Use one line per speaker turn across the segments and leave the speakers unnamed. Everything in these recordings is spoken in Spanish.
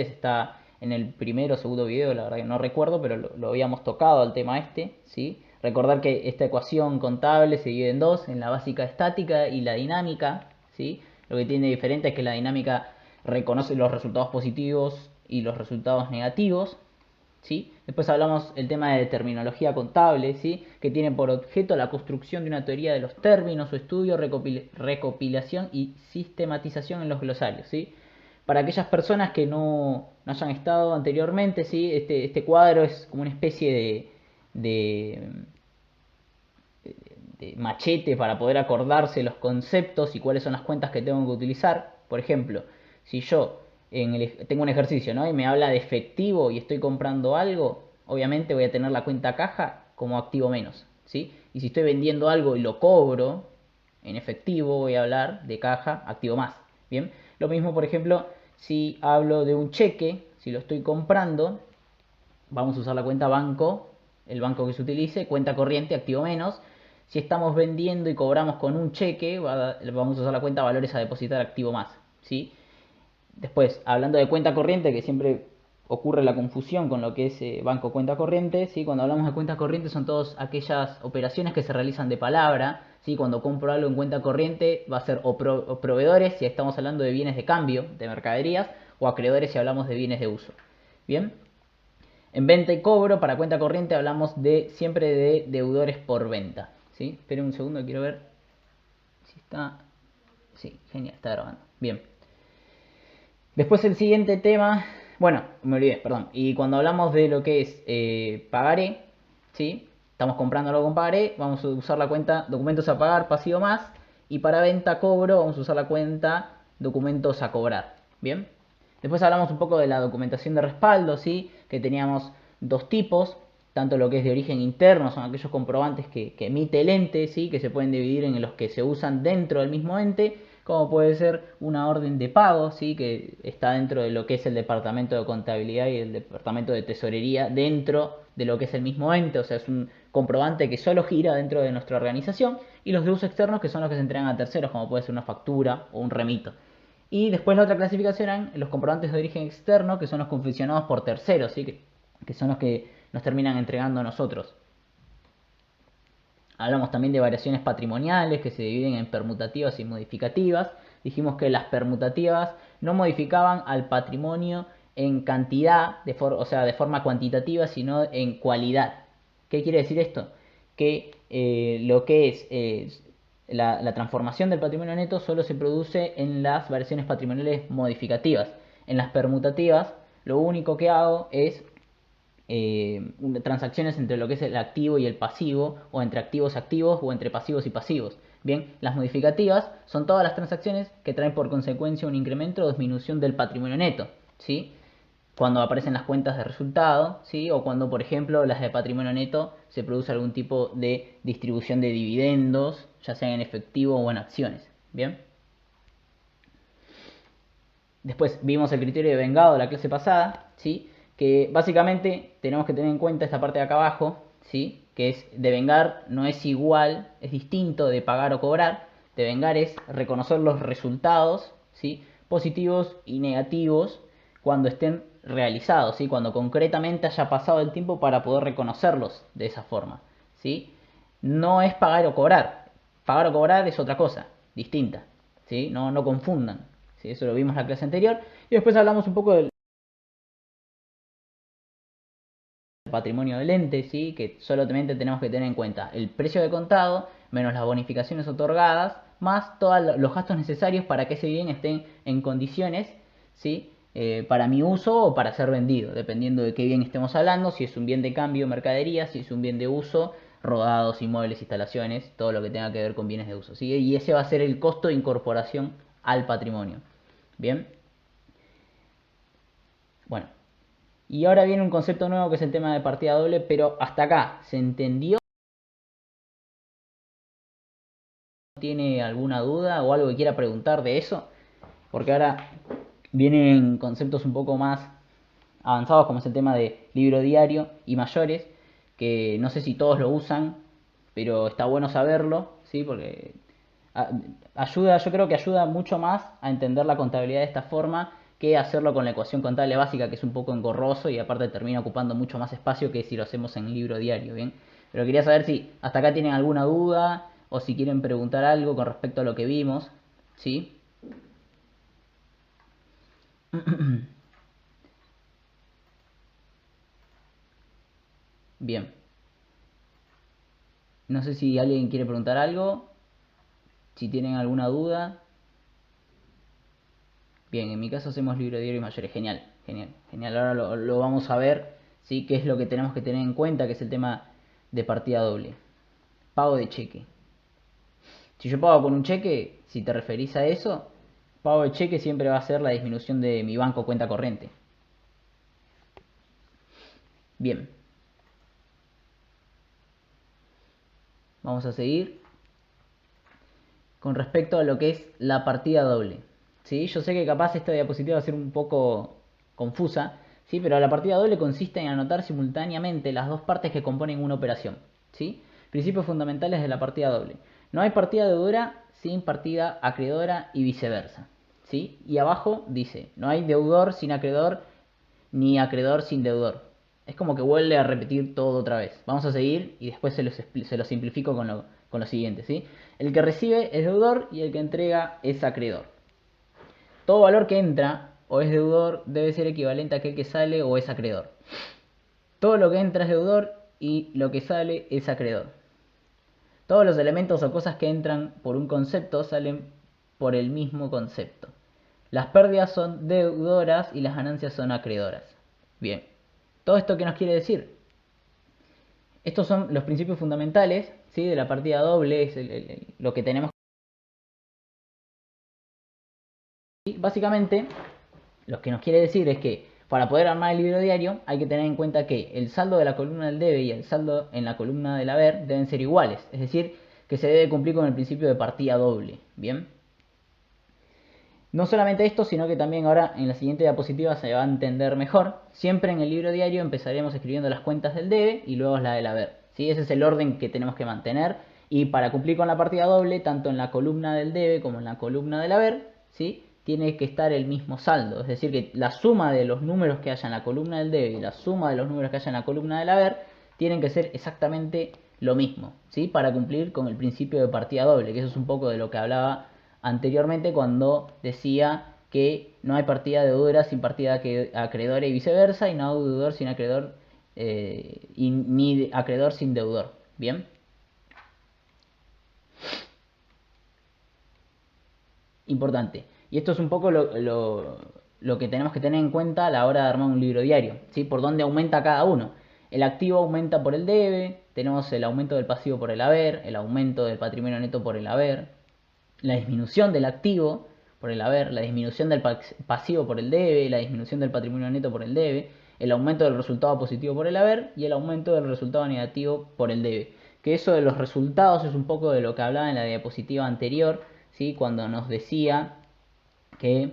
está en el primero o segundo video, la verdad que no recuerdo, pero lo habíamos tocado al tema este, ¿sí? Recordar que esta ecuación contable se divide en dos, en la básica estática y la dinámica, ¿sí? Lo que tiene diferente es que la dinámica reconoce los resultados positivos y los resultados negativos, ¿sí? Después hablamos el tema de terminología contable, ¿sí? Que tiene por objeto la construcción de una teoría de los términos, su estudio, recopilación y sistematización en los glosarios, ¿sí? Para aquellas personas que no hayan estado anteriormente, ¿sí? Este cuadro es como una especie de, de machete para poder acordarse los conceptos y cuáles son las cuentas que tengo que utilizar. Por ejemplo, si yo tengo un ejercicio, ¿no? Y me habla de efectivo y estoy comprando algo, obviamente voy a tener la cuenta caja como activo menos, ¿sí? Y si estoy vendiendo algo y lo cobro en efectivo, voy a hablar de caja activo más, ¿bien? Lo mismo, por ejemplo, si hablo de un cheque, si lo estoy comprando, vamos a usar la cuenta banco, el banco que se utilice, cuenta corriente, activo menos. Si estamos vendiendo y cobramos con un cheque, vamos a usar la cuenta valores a depositar, activo más, ¿sí? Después, hablando de cuenta corriente, que siempre ocurre la confusión con lo que es banco cuenta corriente, ¿sí? Cuando hablamos de cuenta corriente son todas aquellas operaciones que se realizan de palabra, ¿sí? Cuando compro algo en cuenta corriente va a ser o proveedores si estamos hablando de bienes de cambio, de mercaderías, o acreedores si hablamos de bienes de uso. Bien, en venta y cobro para cuenta corriente hablamos siempre de deudores por venta, ¿sí? Esperen un segundo, quiero ver si está... Sí, genial, está grabando. Bien. Después el siguiente tema, bueno, me olvidé, perdón. Y cuando hablamos de lo que es pagaré, ¿sí? Estamos comprando algo con pagaré, vamos a usar la cuenta documentos a pagar, pasivo más. Y para venta cobro vamos a usar la cuenta documentos a cobrar. Bien. Después hablamos un poco de la documentación de respaldo, ¿sí? Que teníamos dos tipos, tanto lo que es de origen interno, son aquellos comprobantes que emite el ente, ¿sí? Que se pueden dividir en los que se usan dentro del mismo ente, como puede ser una orden de pago, ¿sí? Que está dentro de lo que es el departamento de contabilidad y el departamento de tesorería dentro de lo que es el mismo ente, o sea, es un comprobante que solo gira dentro de nuestra organización, y los de uso externos, que son los que se entregan a terceros, como puede ser una factura o un remito. Y después la otra clasificación eran los comprobantes de origen externo, que son los confeccionados por terceros, ¿sí? que son los que nos terminan entregando a nosotros. Hablamos también de variaciones patrimoniales que se dividen en permutativas y modificativas. Dijimos que las permutativas no modificaban al patrimonio en cantidad, o sea, de forma cuantitativa, sino en cualidad. ¿Qué quiere decir esto? Que lo que es la transformación del patrimonio neto solo se produce en las variaciones patrimoniales modificativas. En las permutativas, lo único que hago es transacciones entre lo que es el activo y el pasivo, o entre activos activos, o entre pasivos y pasivos. Bien, las modificativas son todas las transacciones que traen por consecuencia un incremento o disminución del patrimonio neto, ¿sí? Cuando aparecen las cuentas de resultado, ¿sí? O cuando, por ejemplo, las de patrimonio neto se produce algún tipo de distribución de dividendos, ya sea en efectivo o en acciones. Bien. Después vimos el criterio de vengado la clase pasada, ¿sí? Que básicamente tenemos que tener en cuenta esta parte de acá abajo, ¿sí? Que es devengar no es igual, es distinto de pagar o cobrar. Devengar es reconocer los resultados, ¿sí? Positivos y negativos cuando estén realizados, ¿sí? Cuando concretamente haya pasado el tiempo para poder reconocerlos de esa forma, ¿sí? No es pagar o cobrar. Pagar o cobrar es otra cosa, distinta, ¿sí? No confundan. ¿Sí? Eso lo vimos en la clase anterior. Y después hablamos un poco del patrimonio del ente, ¿sí? Que solamente tenemos que tener en cuenta el precio de contado, menos las bonificaciones otorgadas, más todos los gastos necesarios para que ese bien esté en condiciones, ¿sí? Para mi uso o para ser vendido, dependiendo de qué bien estemos hablando, si es un bien de cambio, mercadería, si es un bien de uso, rodados, inmuebles, instalaciones, todo lo que tenga que ver con bienes de uso, ¿sí? Y ese va a ser el costo de incorporación al patrimonio. Bien, bueno, y ahora viene un concepto nuevo que es el tema de partida doble, pero hasta acá, ¿se entendió? ¿Tiene alguna duda o algo que quiera preguntar de eso? Porque ahora vienen conceptos un poco más avanzados, como es el tema de libro diario y mayores, que no sé si todos lo usan, pero está bueno saberlo, ¿sí? Porque ayuda, yo creo que ayuda mucho más a entender la contabilidad de esta forma que hacerlo con la ecuación contable básica, que es un poco engorroso y aparte termina ocupando mucho más espacio que si lo hacemos en libro diario, ¿bien? Pero quería saber si hasta acá tienen alguna duda o si quieren preguntar algo con respecto a lo que vimos, ¿sí? Bien. No sé si alguien quiere preguntar algo, si tienen alguna duda. Bien, en mi caso hacemos libro diario y mayores. Genial, genial, genial. Ahora lo vamos a ver, ¿sí? ¿Qué es lo que tenemos que tener en cuenta? Que es el tema de partida doble. Pago de cheque. Si yo pago con un cheque, si te referís a eso, pago de cheque siempre va a ser la disminución de mi banco cuenta corriente. Bien. Vamos a seguir con respecto a lo que es la partida doble. ¿Sí? Yo sé que capaz esta diapositiva va a ser un poco confusa, ¿sí? Pero la partida doble consiste en anotar simultáneamente las dos partes que componen una operación. ¿Sí? Principios fundamentales de la partida doble. No hay partida deudora sin partida acreedora y viceversa. ¿Sí? Y abajo dice, no hay deudor sin acreedor ni acreedor sin deudor. Es como que vuelve a repetir todo otra vez. Vamos a seguir y después se lo simplifico con lo siguiente, ¿sí? El que recibe es deudor y el que entrega es acreedor. Todo valor que entra o es deudor debe ser equivalente a aquel que sale o es acreedor. Todo lo que entra es deudor y lo que sale es acreedor. Todos los elementos o cosas que entran por un concepto salen por el mismo concepto. Las pérdidas son deudoras y las ganancias son acreedoras. Bien, ¿todo esto qué nos quiere decir? Estos son los principios fundamentales, ¿sí? De la partida doble, es lo que tenemos. Y básicamente, lo que nos quiere decir es que para poder armar el libro diario hay que tener en cuenta que el saldo de la columna del debe y el saldo en la columna del haber deben ser iguales. Es decir, que se debe cumplir con el principio de partida doble. Bien. No solamente esto, sino que también ahora en la siguiente diapositiva se va a entender mejor. Siempre en el libro diario empezaremos escribiendo las cuentas del debe y luego la del haber. ¿Sí? Ese es el orden que tenemos que mantener. Y para cumplir con la partida doble, tanto en la columna del debe como en la columna del haber, ¿sí? Tiene que estar el mismo saldo. Es decir, que la suma de los números que haya en la columna del debe y la suma de los números que haya en la columna del haber tienen que ser exactamente lo mismo, ¿sí? Para cumplir con el principio de partida doble, que eso es un poco de lo que hablaba anteriormente cuando decía que no hay partida deudora sin partida acreedora y viceversa, y no hay deudor sin acreedor ni acreedor sin deudor. Bien. Importante. Y esto es un poco lo que tenemos que tener en cuenta a la hora de armar un libro diario. ¿Sí? Por dónde aumenta cada uno. El activo aumenta por el debe, tenemos el aumento del pasivo por el haber, el aumento del patrimonio neto por el haber, la disminución del activo por el haber, la disminución del pasivo por el debe, la disminución del patrimonio neto por el debe, el aumento del resultado positivo por el haber y el aumento del resultado negativo por el debe. Que eso de los resultados es un poco de lo que hablaba en la diapositiva anterior, ¿sí? Cuando nos decía que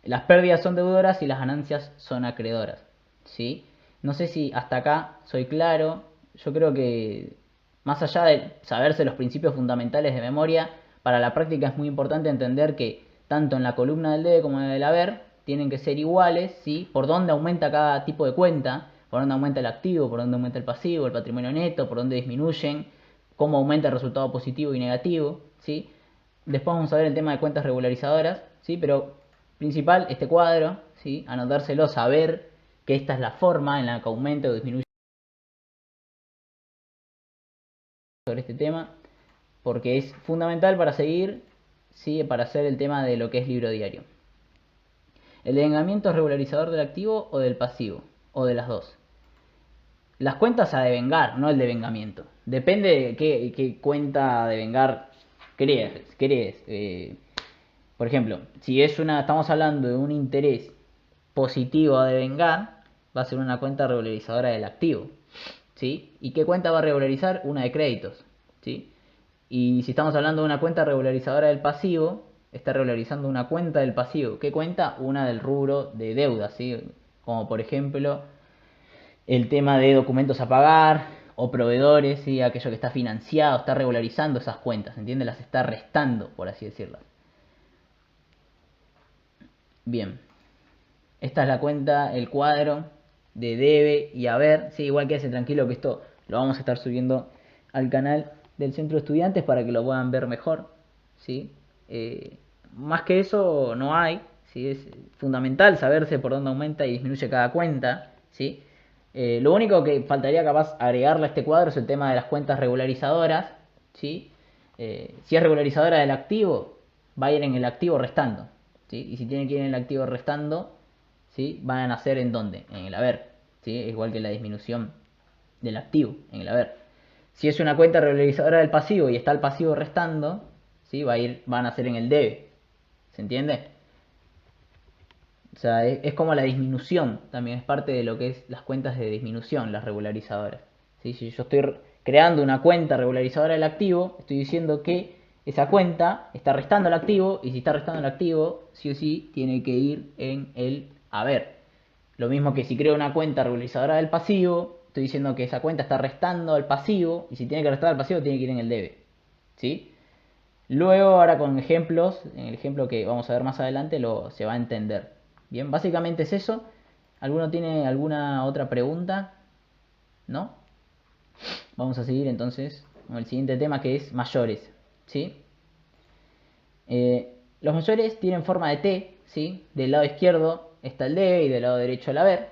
las pérdidas son deudoras y las ganancias son acreedoras, ¿sí? No sé si hasta acá soy claro. Yo creo que más allá de saberse los principios fundamentales de memoria, para la práctica es muy importante entender que tanto en la columna del debe como en el haber tienen que ser iguales, ¿sí? Por dónde aumenta cada tipo de cuenta, por dónde aumenta el activo, por dónde aumenta el pasivo, el patrimonio neto, por dónde disminuyen, cómo aumenta el resultado positivo y negativo, ¿sí? Después vamos a ver el tema de cuentas regularizadoras, ¿sí? Pero principal, este cuadro, ¿sí? Anotárselo, saber que esta es la forma en la que aumenta o disminuye sobre este tema, porque es fundamental para seguir, ¿sí? Para hacer el tema de lo que es libro diario. ¿El devengamiento es regularizador del activo o del pasivo? O de las dos. Las cuentas a devengar, no el devengamiento. Depende de qué cuenta a devengar querés. Por ejemplo, si estamos hablando de un interés positivo a devengar, va a ser una cuenta regularizadora del activo, ¿sí? ¿Y qué cuenta va a regularizar? Una de créditos, ¿sí? Y si estamos hablando de una cuenta regularizadora del pasivo, está regularizando una cuenta del pasivo. ¿Qué cuenta? Una del rubro de deuda, ¿sí? Como por ejemplo el tema de documentos a pagar o proveedores, ¿sí? Aquello que está financiado, está regularizando esas cuentas, ¿entiendes? Las está restando, por así decirlo. Bien, esta es la cuenta, el cuadro de debe y haber. Sí, igual quédese tranquilo que esto lo vamos a estar subiendo al canal del centro de estudiantes para que lo puedan ver mejor. ¿Sí? Más que eso no hay. ¿Sí? Es fundamental saberse por dónde aumenta y disminuye cada cuenta. ¿Sí? Lo único que faltaría capaz agregarle a este cuadro es el tema de las cuentas regularizadoras. ¿Sí? Si es regularizadora del activo, va a ir en el activo restando. ¿Sí? Y si tiene que ir en el activo restando, ¿sí? Van a nacer en dónde? En el haber. ¿Sí? Igual que la disminución del activo en el haber. Si es una cuenta regularizadora del pasivo y está el pasivo restando, ¿sí? Va a nacer en el debe. ¿Se entiende? O sea, es como la disminución, también es parte de lo que es las cuentas de disminución, las regularizadoras. ¿Sí? Si yo estoy creando una cuenta regularizadora del activo, estoy diciendo que esa cuenta está restando el activo, y si está restando el activo, sí o sí tiene que ir en el haber. Lo mismo que si creo una cuenta regularizadora del pasivo, estoy diciendo que esa cuenta está restando al pasivo, y si tiene que restar al pasivo, tiene que ir en el debe. ¿Sí? Luego, ahora con ejemplos, en el ejemplo que vamos a ver más adelante, se va a entender. Bien, básicamente es eso. ¿Alguno tiene alguna otra pregunta? ¿No? Vamos a seguir entonces con el siguiente tema, que es mayores. ¿Sí? Los mayores tienen forma de T. ¿Sí? Del lado izquierdo está el debe y del lado derecho el haber.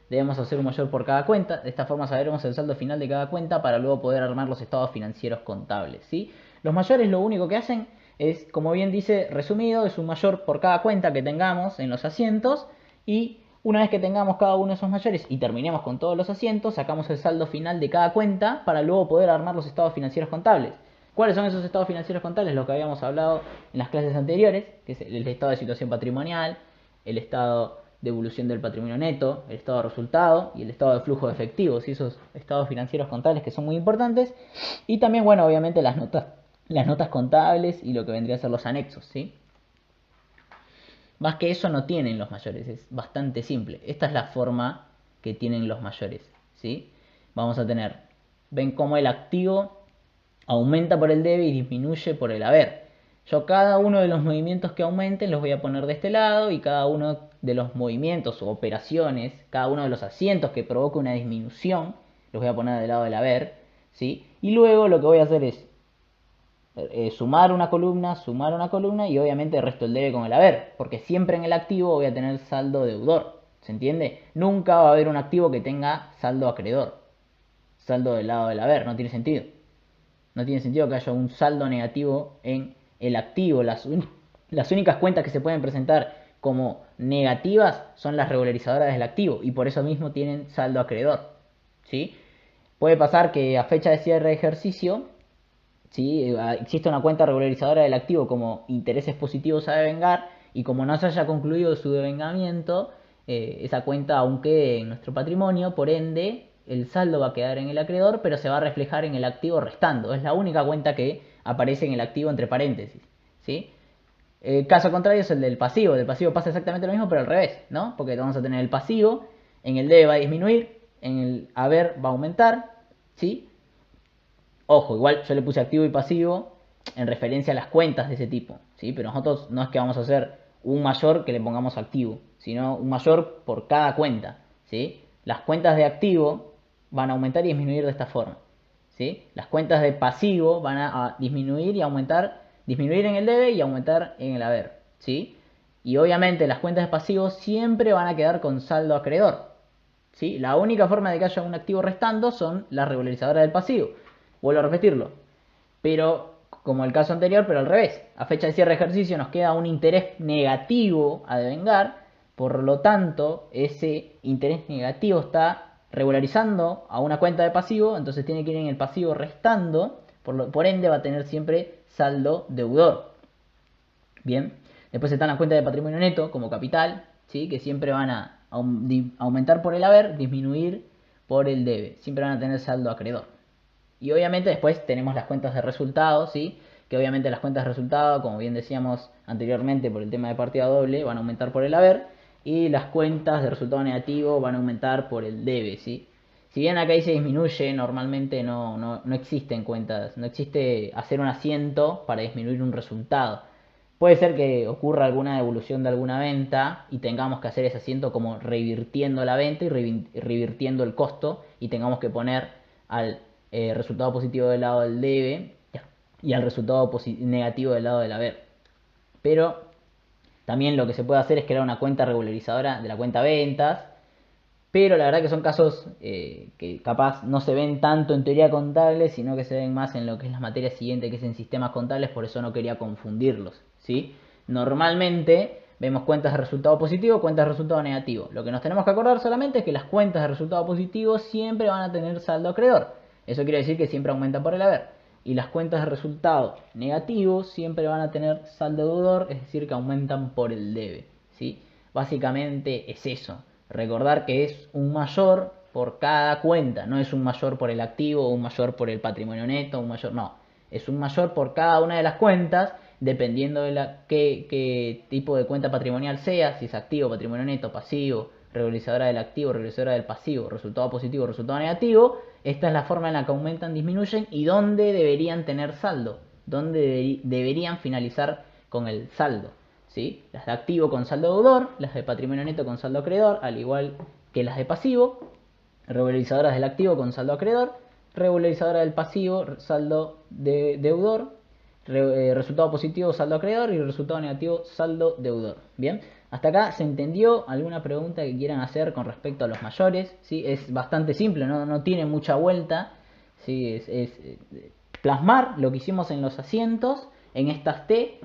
Debemos hacer un mayor por cada cuenta. De esta forma sabremos el saldo final de cada cuenta para luego poder armar los estados financieros contables. ¿Sí? Los mayores lo único que hacen es, como bien dice resumido, es un mayor por cada cuenta que tengamos en los asientos, y una vez que tengamos cada uno de esos mayores y terminemos con todos los asientos, sacamos el saldo final de cada cuenta para luego poder armar los estados financieros contables. ¿Cuáles son esos estados financieros contables? Los que habíamos hablado en las clases anteriores, que es el estado de situación patrimonial, el estado de evolución del patrimonio neto, el estado de resultado y el estado de flujo de efectivos, y esos estados financieros contables que son muy importantes. Y también, bueno, obviamente las notas contables y lo que vendría a ser los anexos, ¿sí? Más que eso no tienen los mayores, es bastante simple. Esta es la forma que tienen los mayores, ¿sí? Vamos a tener, ven cómo el activo aumenta por el debe y disminuye por el haber. Yo cada uno de los movimientos que aumenten los voy a poner de este lado, y cada uno de los movimientos o operaciones, cada uno de los asientos que provoque una disminución, los voy a poner del lado del haber, ¿sí? Y luego lo que voy a hacer es sumar una columna y obviamente el resto del debe con el haber, porque siempre en el activo voy a tener saldo deudor. ¿Se entiende? Nunca va a haber un activo que tenga saldo acreedor, saldo del lado del haber, no tiene sentido. No tiene sentido que haya un saldo negativo en el activo. Las únicas cuentas que se pueden presentar como negativas son las regularizadoras del activo, y por eso mismo tienen saldo acreedor. ¿Sí? Puede pasar que a fecha de cierre de ejercicio, ¿sí? Existe una cuenta regularizadora del activo como intereses positivos a devengar, y como no se haya concluido su devengamiento, esa cuenta aún quede en nuestro patrimonio, por ende el saldo va a quedar en el acreedor, pero se va a reflejar en el activo restando. Es la única cuenta que aparece en el activo entre paréntesis, ¿sí? El caso contrario es el del pasivo. Del pasivo pasa exactamente lo mismo, pero al revés, ¿no? Porque vamos a tener el pasivo, en el debe va a disminuir, en el haber va a aumentar, ¿sí? Ojo, igual yo le puse activo y pasivo en referencia a las cuentas de ese tipo, ¿sí? Pero nosotros no es que vamos a hacer un mayor que le pongamos activo, sino un mayor por cada cuenta, ¿sí? Las cuentas de activo van a aumentar y disminuir de esta forma, ¿sí? Las cuentas de pasivo van a disminuir y aumentar, disminuir en el debe y aumentar en el haber, ¿sí? Y obviamente las cuentas de pasivo siempre van a quedar con saldo acreedor, ¿sí? La única forma de que haya un activo restando son las regularizadoras del pasivo. Vuelvo a repetirlo. Pero, como el caso anterior, pero al revés. A fecha de cierre de ejercicio nos queda un interés negativo a devengar. Por lo tanto, ese interés negativo está regularizando a una cuenta de pasivo. Entonces tiene que ir en el pasivo restando. Por ende va a tener siempre saldo deudor. Bien. Después están las cuentas de patrimonio neto como capital, ¿sí? Que siempre van a aumentar por el haber, disminuir por el debe. Siempre van a tener saldo acreedor. Y obviamente después tenemos las cuentas de resultados, ¿sí? Que obviamente las cuentas de resultado, como bien decíamos anteriormente por el tema de partida doble, van a aumentar por el haber, y las cuentas de resultado negativo van a aumentar por el debe, ¿sí? Si bien acá dice disminuye, normalmente no existen cuentas, no existe hacer un asiento para disminuir un resultado. Puede ser que ocurra alguna devolución de alguna venta y tengamos que hacer ese asiento como revirtiendo la venta y revirtiendo el costo y tengamos que poner al resultado positivo del lado del debe y al resultado negativo del lado del haber. Pero también lo que se puede hacer es crear una cuenta regularizadora de la cuenta ventas, pero la verdad que son casos que capaz no se ven tanto en teoría contable, sino que se ven más en lo que es la materia siguiente, que es en sistemas contables, por eso no quería confundirlos, ¿sí? Normalmente vemos cuentas de resultado positivo, cuentas de resultado negativo. Lo que nos tenemos que acordar solamente es que las cuentas de resultado positivo siempre van a tener saldo acreedor. Eso quiere decir que siempre aumentan por el haber. Y las cuentas de resultado negativo siempre van a tener saldo deudor, es decir, que aumentan por el debe, ¿sí? Básicamente es eso. Recordar que es un mayor por cada cuenta, no es un mayor por el activo, un mayor por el patrimonio neto, un mayor, no. Es un mayor por cada una de las cuentas, dependiendo de qué tipo de cuenta patrimonial sea, si es activo, patrimonio neto, pasivo, regularizadora del activo, regularizadora del pasivo, resultado positivo, resultado negativo. Esta es la forma en la que aumentan, disminuyen y dónde deberían tener saldo, dónde deberían finalizar con el saldo. ¿Sí? Las de activo con saldo deudor, las de patrimonio neto con saldo acreedor, al igual que las de pasivo, regularizadoras del activo con saldo acreedor, regularizadora del pasivo, saldo deudor, resultado positivo, saldo acreedor y resultado negativo, saldo deudor. Bien, hasta acá se entendió. ¿Alguna pregunta que quieran hacer con respecto a los mayores? ¿Sí? Es bastante simple, no tiene mucha vuelta. ¿Sí? Es plasmar lo que hicimos en los asientos, en estas T,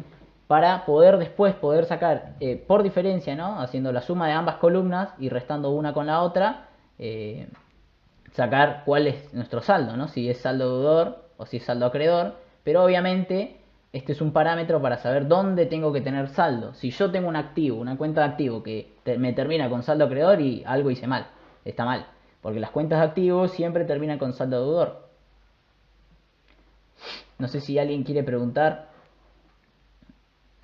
para poder después sacar por diferencia, ¿no? Haciendo la suma de ambas columnas y restando una con la otra, sacar cuál es nuestro saldo, ¿no? Si es saldo deudor o si es saldo acreedor. Pero obviamente este es un parámetro para saber dónde tengo que tener saldo. Si yo tengo un activo, una cuenta de activo que me termina con saldo acreedor, y algo hice mal, está mal, porque las cuentas de activos siempre terminan con saldo deudor. No sé si alguien quiere preguntar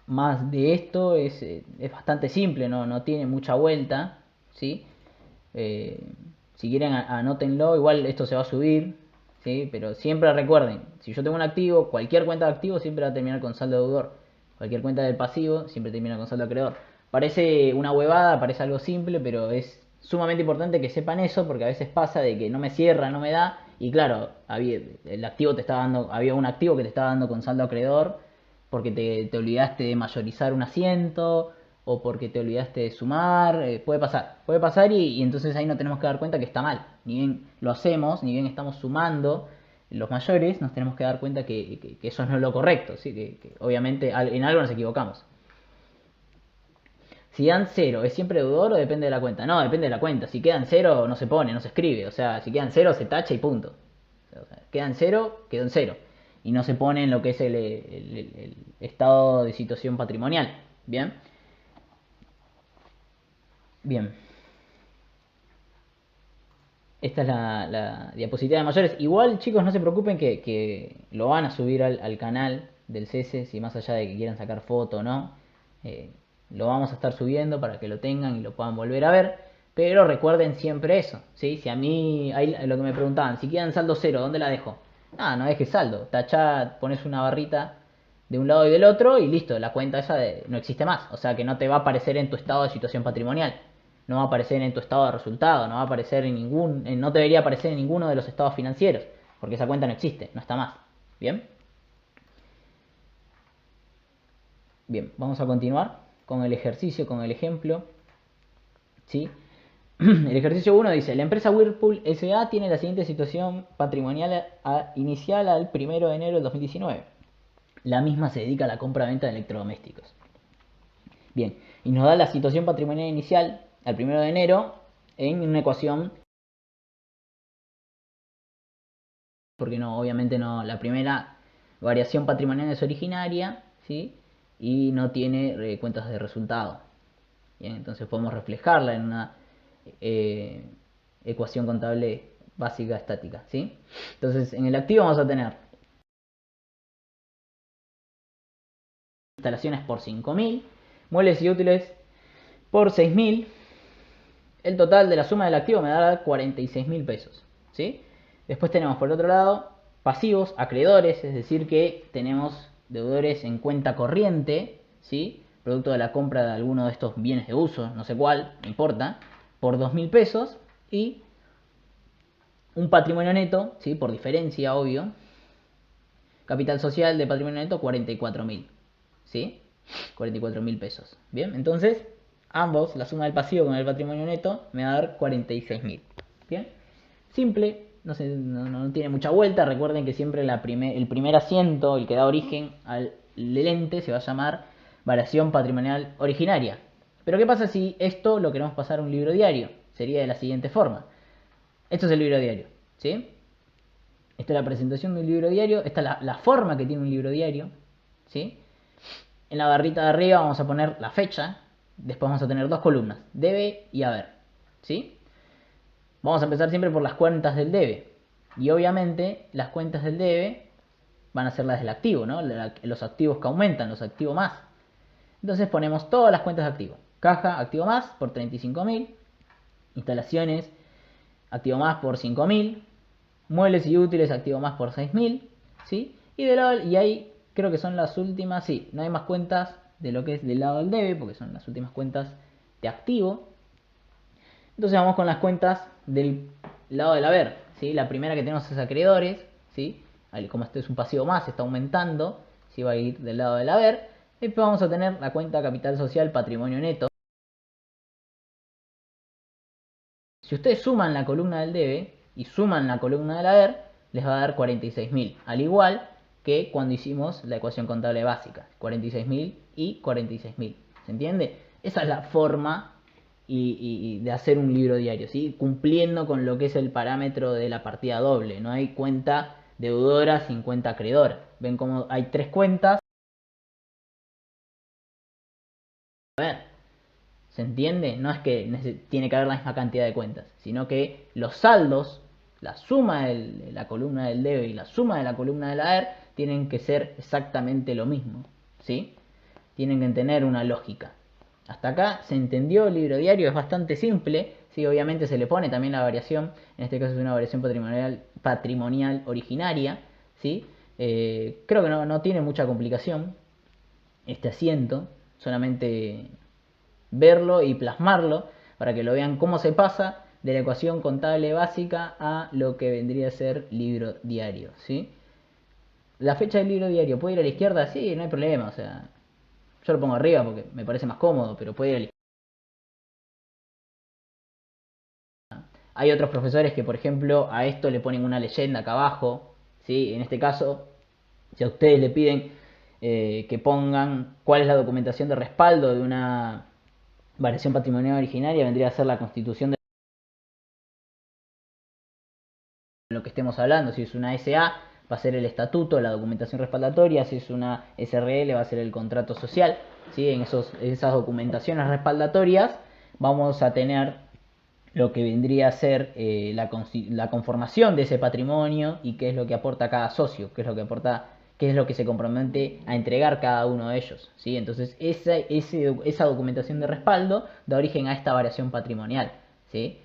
más de esto. Es bastante simple, no tiene mucha vuelta, ¿sí? Si quieren anótenlo, igual esto se va a subir, ¿sí? Pero siempre recuerden, si yo tengo un activo, cualquier cuenta de activo siempre va a terminar con saldo deudor. Cualquier cuenta del pasivo siempre termina con saldo acreedor. Parece una huevada, parece algo simple, pero es sumamente importante que sepan eso, porque a veces pasa de que no me cierra, no me da, y claro, el activo te estaba dando, había un activo que te estaba dando con saldo acreedor porque te olvidaste de mayorizar un asiento o porque te olvidaste de sumar. Puede pasar y entonces ahí no tenemos que dar cuenta que está mal. Ni bien lo hacemos, ni bien estamos sumando los mayores, nos tenemos que dar cuenta que eso no es lo correcto, ¿sí? Que obviamente en algo nos equivocamos. Si dan 0, ¿es siempre deudor o depende de la cuenta? No, depende de la cuenta. Si quedan 0 no se pone, no se escribe. O sea, si quedan 0 se tacha y punto. O sea, quedan 0, quedó en 0. Y no se pone en lo que es el estado de situación patrimonial. Bien. Bien. Esta es la diapositiva de mayores. Igual, chicos, no se preocupen que lo van a subir al canal del CS, si más allá de que quieran sacar foto o no. Lo vamos a estar subiendo para que lo tengan y lo puedan volver a ver. Pero recuerden siempre eso, ¿sí? Si a mí, ahí lo que me preguntaban, si quedan saldo 0, ¿dónde la dejo? No dejes saldo. Tachá, pones una barrita de un lado y del otro y listo, la cuenta esa no existe más. O sea que no te va a aparecer en tu estado de situación patrimonial. No va a aparecer en tu estado de resultado, no va a aparecer no debería aparecer en ninguno de los estados financieros, porque esa cuenta no existe, no está más. ¿Bien? Bien, vamos a continuar con el ejercicio, con el ejemplo. ¿Sí? El ejercicio 1 dice, la empresa Whirlpool S.A. tiene la siguiente situación patrimonial inicial al 1 de enero del 2019. La misma se dedica a la compra-venta de electrodomésticos. Bien, y nos da la situación patrimonial inicial al 1 de enero en una ecuación, porque no, obviamente no, la primera variación patrimonial es originaria, ¿sí? Y no tiene cuentas de resultado. Bien, entonces podemos reflejarla en una ecuación contable básica estática, ¿sí? Entonces en el activo vamos a tener instalaciones por 5.000, muebles y útiles por 6.000. El total de la suma del activo me da 46.000 pesos, ¿sí? Después tenemos por el otro lado pasivos, acreedores, es decir que tenemos deudores en cuenta corriente, ¿sí? Producto de la compra de alguno de estos bienes de uso, no sé cuál, no importa, por 2.000 pesos, y un patrimonio neto, ¿sí? Por diferencia, obvio, capital social de patrimonio neto 44.000, ¿sí? 44.000 pesos. Bien, entonces ambos, la suma del pasivo con el patrimonio neto, me va a dar 46.000. Bien, simple, no tiene mucha vuelta. Recuerden que siempre el primer asiento, el que da origen al lente, se va a llamar variación patrimonial originaria. Pero ¿qué pasa si esto lo queremos pasar a un libro diario? Sería de la siguiente forma. Esto es el libro diario, ¿sí? Esta es la presentación de un libro diario. Esta es la forma que tiene un libro diario, ¿sí? En la barrita de arriba vamos a poner la fecha. Después vamos a tener dos columnas, debe y haber, ¿sí? Vamos a empezar siempre por las cuentas del debe. Y obviamente las cuentas del debe van a ser las del activo, ¿no? Los activos que aumentan, los activos más. Entonces ponemos todas las cuentas de activo. Caja, activo más por 35.000. Instalaciones, activo más por 5.000. Muebles y útiles, activo más por 6.000. ¿Sí? Y ahí creo que son las últimas. Sí, no hay más cuentas de lo que es del lado del debe, porque son las últimas cuentas de activo. Entonces vamos con las cuentas del lado del haber, ¿sí? La primera que tenemos es acreedores, ¿sí? Como este es un pasivo más, está aumentando, ¿sí? Va a ir del lado del haber. Después vamos a tener la cuenta capital social patrimonio neto. Si ustedes suman la columna del debe y suman la columna del haber, les va a dar 46.000, al igual que cuando hicimos la ecuación contable básica, 46.000 y 46.000. ¿Se entiende? Esa es la forma y de hacer un libro diario, ¿sí? Cumpliendo con lo que es el parámetro de la partida doble. No hay cuenta deudora sin cuenta acreedora. Ven cómo hay tres cuentas. A ver, ¿se entiende? No es que tiene que haber la misma cantidad de cuentas, sino que los saldos, la suma de la columna del debe y la suma de la columna del haber, tienen que ser exactamente lo mismo, ¿sí? Tienen que tener una lógica. Hasta acá se entendió. El libro diario es bastante simple, ¿sí? Obviamente se le pone también la variación, en este caso es una variación patrimonial originaria, ¿sí? Creo que no tiene mucha complicación este asiento, solamente verlo y plasmarlo para que lo vean cómo se pasa de la ecuación contable básica a lo que vendría a ser libro diario, ¿sí? La fecha del libro diario puede ir a la izquierda, sí, no hay problema, o sea, yo lo pongo arriba porque me parece más cómodo, pero puede ir a la izquierda. Hay otros profesores que, por ejemplo, a esto le ponen una leyenda acá abajo, ¿sí? En este caso, si a ustedes le piden que pongan cuál es la documentación de respaldo de una variación patrimonial originaria, vendría a ser la constitución de lo que estemos hablando. Si es una SA, va a ser el estatuto, la documentación respaldatoria. Si es una SRL, va a ser el contrato social, ¿sí? En esas documentaciones respaldatorias vamos a tener lo que vendría a ser la conformación de ese patrimonio y qué es lo que aporta cada socio, qué es lo que aporta, qué es lo que se compromete a entregar cada uno de ellos, ¿sí? Entonces esa documentación de respaldo da origen a esta variación patrimonial, ¿sí?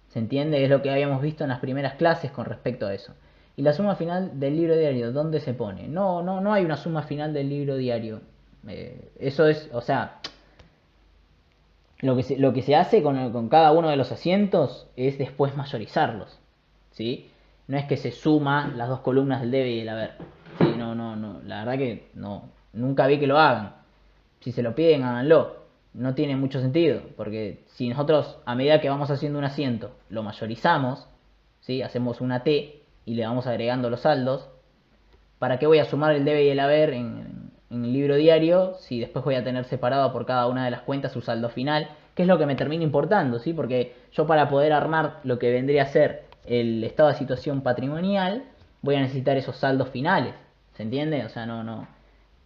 ¿Se entiende? Es lo que habíamos visto en las primeras clases con respecto a eso. Y la suma final del libro diario, ¿dónde se pone? No hay una suma final del libro diario. Eso es, o sea, lo que se hace con cada uno de los asientos es después mayorizarlos, ¿sí? No es que se suma las dos columnas del debe y del haber, ¿sí? No, la verdad que nunca vi que lo hagan. Si se lo piden, háganlo. No tiene mucho sentido, porque si nosotros a medida que vamos haciendo un asiento lo mayorizamos, ¿sí? Hacemos una T y le vamos agregando los saldos, ¿para qué voy a sumar el debe y el haber en el libro diario si después voy a tener separado por cada una de las cuentas su saldo final? Que es lo que me termina importando, ¿sí? Porque yo, para poder armar lo que vendría a ser el estado de situación patrimonial, voy a necesitar esos saldos finales. ¿Se entiende? O sea,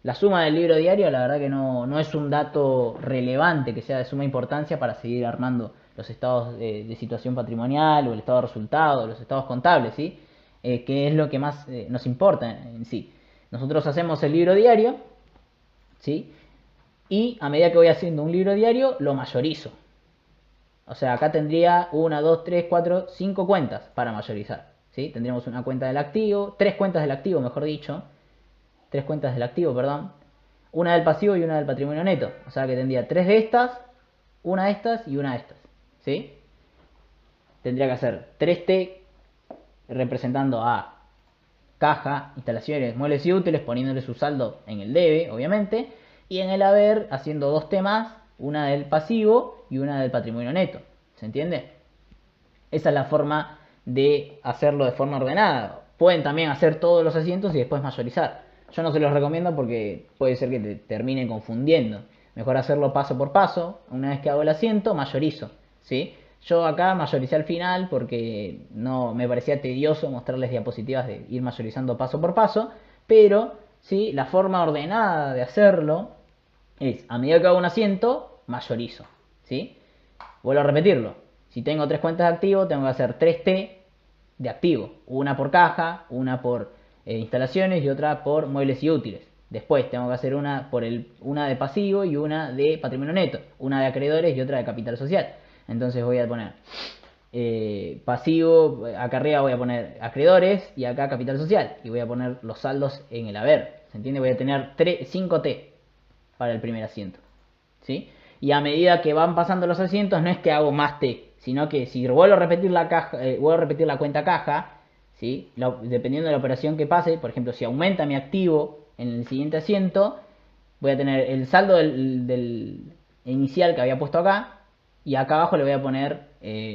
la suma del libro diario, la verdad que no es un dato relevante que sea de suma importancia para seguir armando los estados de situación patrimonial o el estado de resultado, los estados contables, ¿sí? Que es lo que más nos importa en sí. Nosotros hacemos el libro diario, ¿sí? Y a medida que voy haciendo un libro diario, lo mayorizo. O sea, acá tendría 1, 2, 3, 4, 5 cuentas para mayorizar, ¿sí? Tendríamos una cuenta del activo, 3 cuentas del activo, mejor dicho. 3 cuentas del activo, perdón. una del pasivo y una del patrimonio neto. O sea que tendría 3 de estas, una de estas y una de estas. ¿Sí? Tendría que hacer 3T representando a caja, instalaciones, muebles y útiles, poniéndole su saldo en el debe, obviamente, y en el haber haciendo 2T más, una del pasivo y una del patrimonio neto. ¿Se entiende? Esa es la forma de hacerlo de forma ordenada. Pueden también hacer todos los asientos y después mayorizar. Yo no se los recomiendo porque puede ser que te termine confundiendo. Mejor hacerlo paso por paso. Una vez que hago el asiento, mayorizo. ¿Sí? Yo acá mayoricé al final porque no me parecía tedioso mostrarles diapositivas de ir mayorizando paso por paso. Pero ¿sí? La forma ordenada de hacerlo es, a medida que hago un asiento, mayorizo. ¿Sí? Vuelvo a repetirlo. Si tengo 3 cuentas de activo, tengo que hacer 3T de activo. Una por caja, una por instalaciones y otra por muebles y útiles. Después tengo que hacer una de pasivo y una de patrimonio neto. Una de acreedores y otra de capital social. Entonces voy a poner pasivo, acá arriba voy a poner acreedores y acá capital social. Y voy a poner los saldos en el haber. ¿Se entiende? Voy a tener 5T para el primer asiento. ¿Sí? Y a medida que van pasando los asientos, no es que hago más T, sino que si vuelvo a repetir la caja, vuelvo a repetir la cuenta caja, ¿sí? Dependiendo de la operación que pase, por ejemplo, si aumenta mi activo en el siguiente asiento, voy a tener el saldo del inicial que había puesto acá, y acá abajo le voy a poner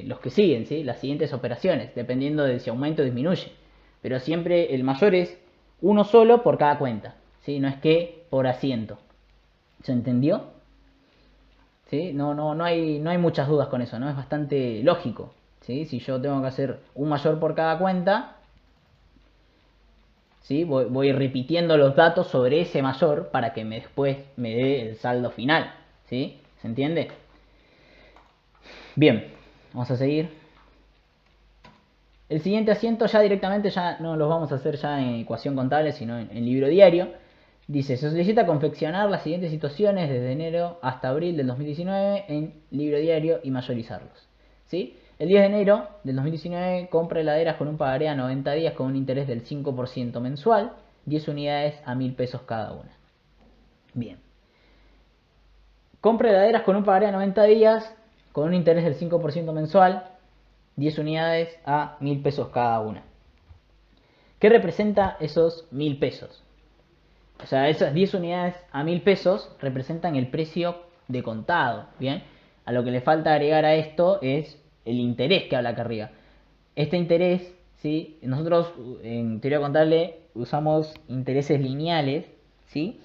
los que siguen, ¿sí? Las siguientes operaciones, dependiendo de si aumenta o disminuye. Pero siempre el mayor es uno solo por cada cuenta, ¿sí? No es que por asiento. ¿Se entendió? ¿Sí? No hay muchas dudas con eso, ¿no? Es bastante lógico. ¿Sí? Si yo tengo que hacer un mayor por cada cuenta, ¿sí? Voy repitiendo los datos sobre ese mayor para que después me dé el saldo final. ¿Sí? ¿Se entiende? Bien, vamos a seguir. El siguiente asiento ya directamente ya no los vamos a hacer ya en ecuación contable, sino en libro diario. Dice, se solicita confeccionar las siguientes situaciones desde enero hasta abril del 2019 en libro diario y mayorizarlos. ¿Sí? El 10 de enero del 2019 compra heladeras con un pagaré a 90 días con un interés del 5% mensual, 10 unidades a 1000 pesos cada una. Bien. Compra heladeras con un pagaré a 90 días con un interés del 5% mensual, 10 unidades a 1000 pesos cada una. ¿Qué representa esos 1000 pesos? O sea, esas 10 unidades a 1000 pesos representan el precio de contado, ¿bien? A lo que le falta agregar a esto es el interés que habla acá arriba. Este interés, ¿sí? Nosotros en teoría contable usamos intereses lineales, ¿sí?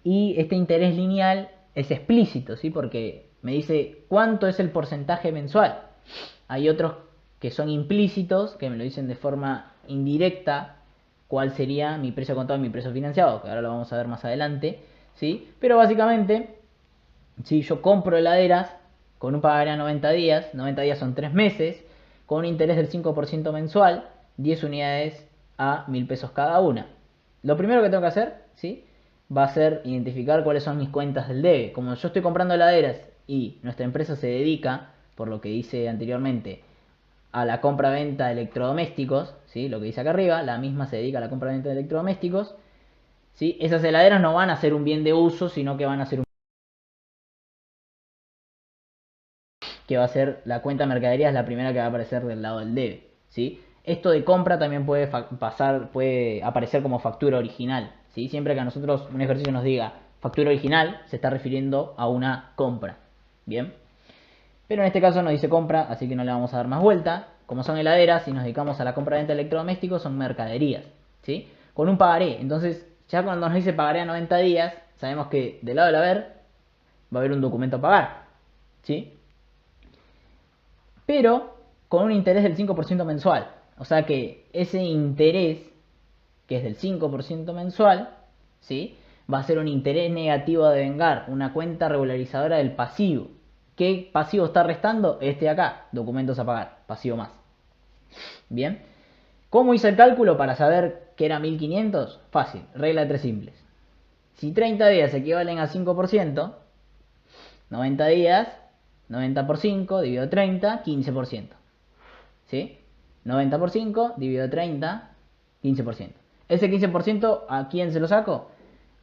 Y este interés lineal es explícito, ¿sí? Porque me dice cuánto es el porcentaje mensual. Hay otros que son implícitos, que me lo dicen de forma indirecta, cuál sería mi precio contado y mi precio financiado, que ahora lo vamos a ver más adelante, ¿sí? Pero básicamente, si yo compro heladeras con un pagaré a 90 días son 3 meses, con un interés del 5% mensual, 10 unidades a 1000 pesos cada una. Lo primero que tengo que hacer, ¿sí? Va a ser identificar cuáles son mis cuentas del debe. Como yo estoy comprando heladeras y nuestra empresa se dedica, por lo que hice anteriormente, a la compra-venta de electrodomésticos, ¿sí? Lo que dice acá arriba, la misma se dedica a la compra-venta de electrodomésticos, ¿sí? Esas heladeras no van a ser un bien de uso, sino que van a ser que va a ser la cuenta mercadería, es la primera que va a aparecer del lado del debe, ¿sí? Esto de compra también puede aparecer como factura original, ¿sí? Siempre que a nosotros un ejercicio nos diga factura original, se está refiriendo a una compra, ¿bien? Pero en este caso nos dice compra, así que no le vamos a dar más vuelta. Como son heladeras, si nos dedicamos a la compra-venta de electrodomésticos, son mercaderías, ¿sí? Con un pagaré. Entonces, ya cuando nos dice pagaré a 90 días, sabemos que del lado del haber va a haber un documento a pagar, ¿sí? Pero con un interés del 5% mensual. O sea que ese interés, que es del 5% mensual, ¿sí? Va a ser un interés negativo a devengar, una cuenta regularizadora del pasivo. ¿Qué pasivo está restando? Este de acá, documentos a pagar, pasivo más. Bien. ¿Cómo hice el cálculo para saber que era 1500? Fácil, regla de 3 simples. Si 30 días equivalen a 5%, 90 días, 90 por 5 dividido 30, 15%. ¿Sí? 90 por 5 dividido 30, 15%. Ese 15%, ¿a quién se lo saco?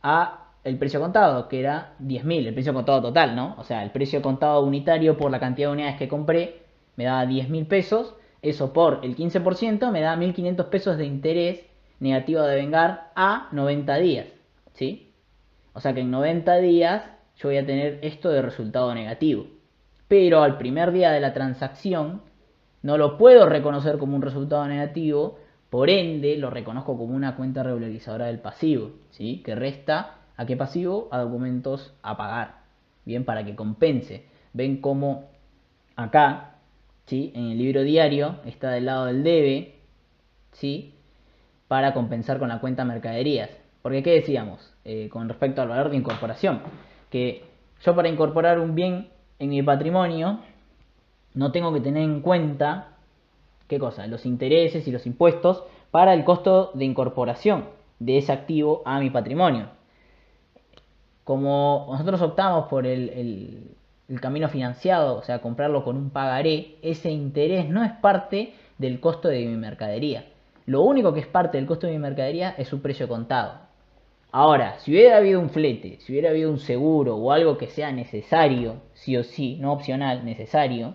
A el precio contado, que era 10.000, el precio contado total, ¿no? O sea, el precio contado unitario por la cantidad de unidades que compré me daba 10.000 pesos. Eso por el 15% me da 1.500 pesos de interés negativo a devengar a 90 días, ¿sí? O sea que en 90 días yo voy a tener esto de resultado negativo. Pero al primer día de la transacción no lo puedo reconocer como un resultado negativo, por ende lo reconozco como una cuenta regularizadora del pasivo, ¿sí? Que resta ¿a qué pasivo? A documentos a pagar, bien, para que compense. Ven cómo acá, ¿sí? En el libro diario está del lado del debe, ¿sí? Para compensar con la cuenta mercaderías. Porque ¿qué decíamos con respecto al valor de incorporación? Que yo para incorporar un bien en mi patrimonio no tengo que tener en cuenta, ¿qué cosa? Los intereses y los impuestos para el costo de incorporación de ese activo a mi patrimonio. Como nosotros optamos por el camino financiado, o sea, comprarlo con un pagaré, ese interés no es parte del costo de mi mercadería. Lo único que es parte del costo de mi mercadería es su precio contado. Ahora, si hubiera habido un flete, si hubiera habido un seguro o algo que sea necesario, sí o sí, no opcional, necesario,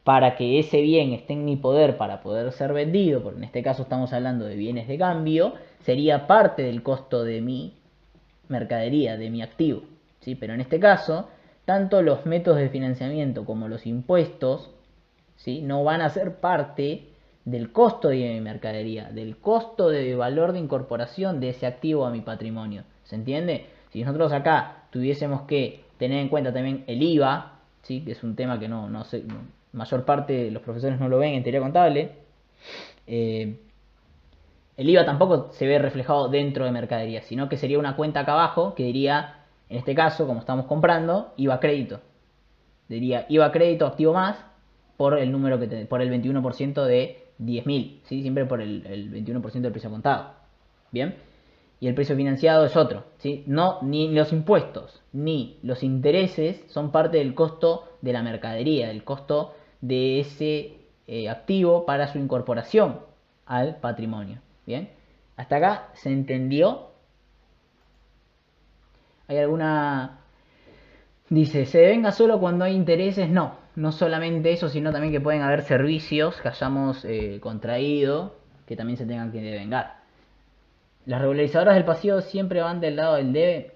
para que ese bien esté en mi poder para poder ser vendido, porque en este caso estamos hablando de bienes de cambio, sería parte del costo de mi mercadería, de mi activo, ¿sí? Pero en este caso, tanto los métodos de financiamiento como los impuestos, ¿sí? No van a ser parte del costo de mi mercadería, del costo de valor de incorporación de ese activo a mi patrimonio. ¿Se entiende? Si nosotros acá tuviésemos que tener en cuenta también el IVA, ¿sí? Que es un tema que no sé, mayor parte de los profesores no lo ven en teoría contable, el IVA tampoco se ve reflejado dentro de mercadería, sino que sería una cuenta acá abajo que diría, en este caso, como estamos comprando, IVA crédito. Diría IVA crédito activo más por el número que por el 21% de 10.000, ¿sí? Siempre por el 21% del precio contado. Bien. Y el precio financiado es otro, ¿sí? No, ni los impuestos ni los intereses son parte del costo de la mercadería, del costo de ese activo para su incorporación al patrimonio. Bien, hasta acá se entendió. ¿Hay alguna? Dice, ¿se devenga solo cuando hay intereses? No, no solamente eso, sino también que pueden haber servicios que hayamos contraído que también se tengan que devengar. ¿Las regularizadoras del pasivo siempre van del lado del debe?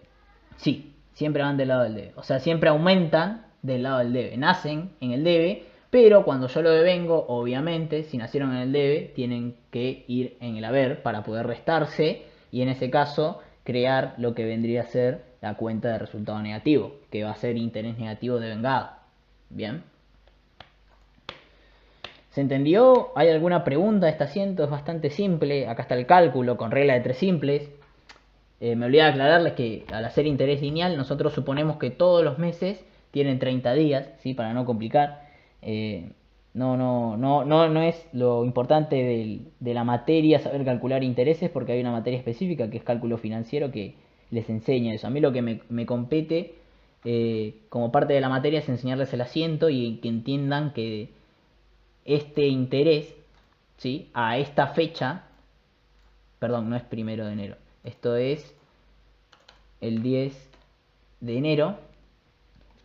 Sí, siempre van del lado del debe. O sea, siempre aumentan del lado del debe. Nacen en el debe, pero cuando yo lo devengo, obviamente, si nacieron en el debe, tienen que ir en el haber para poder restarse y en ese caso crear lo que vendría a ser la cuenta de resultado negativo, que va a ser interés negativo devengado. Bien. ¿Se entendió? ¿Hay alguna pregunta de este asiento? Es bastante simple. Acá está el cálculo con regla de 3 simples. Me olvidé de aclararles que al hacer interés lineal nosotros suponemos que todos los meses tienen 30 días, ¿sí? Para no complicar. No es lo importante de la materia saber calcular intereses, porque hay una materia específica que es cálculo financiero que les enseña eso. A mí lo que me compete como parte de la materia es enseñarles el asiento y que entiendan que este interés, ¿sí? A esta fecha, perdón, no es 1 de enero, esto es el 10 de enero,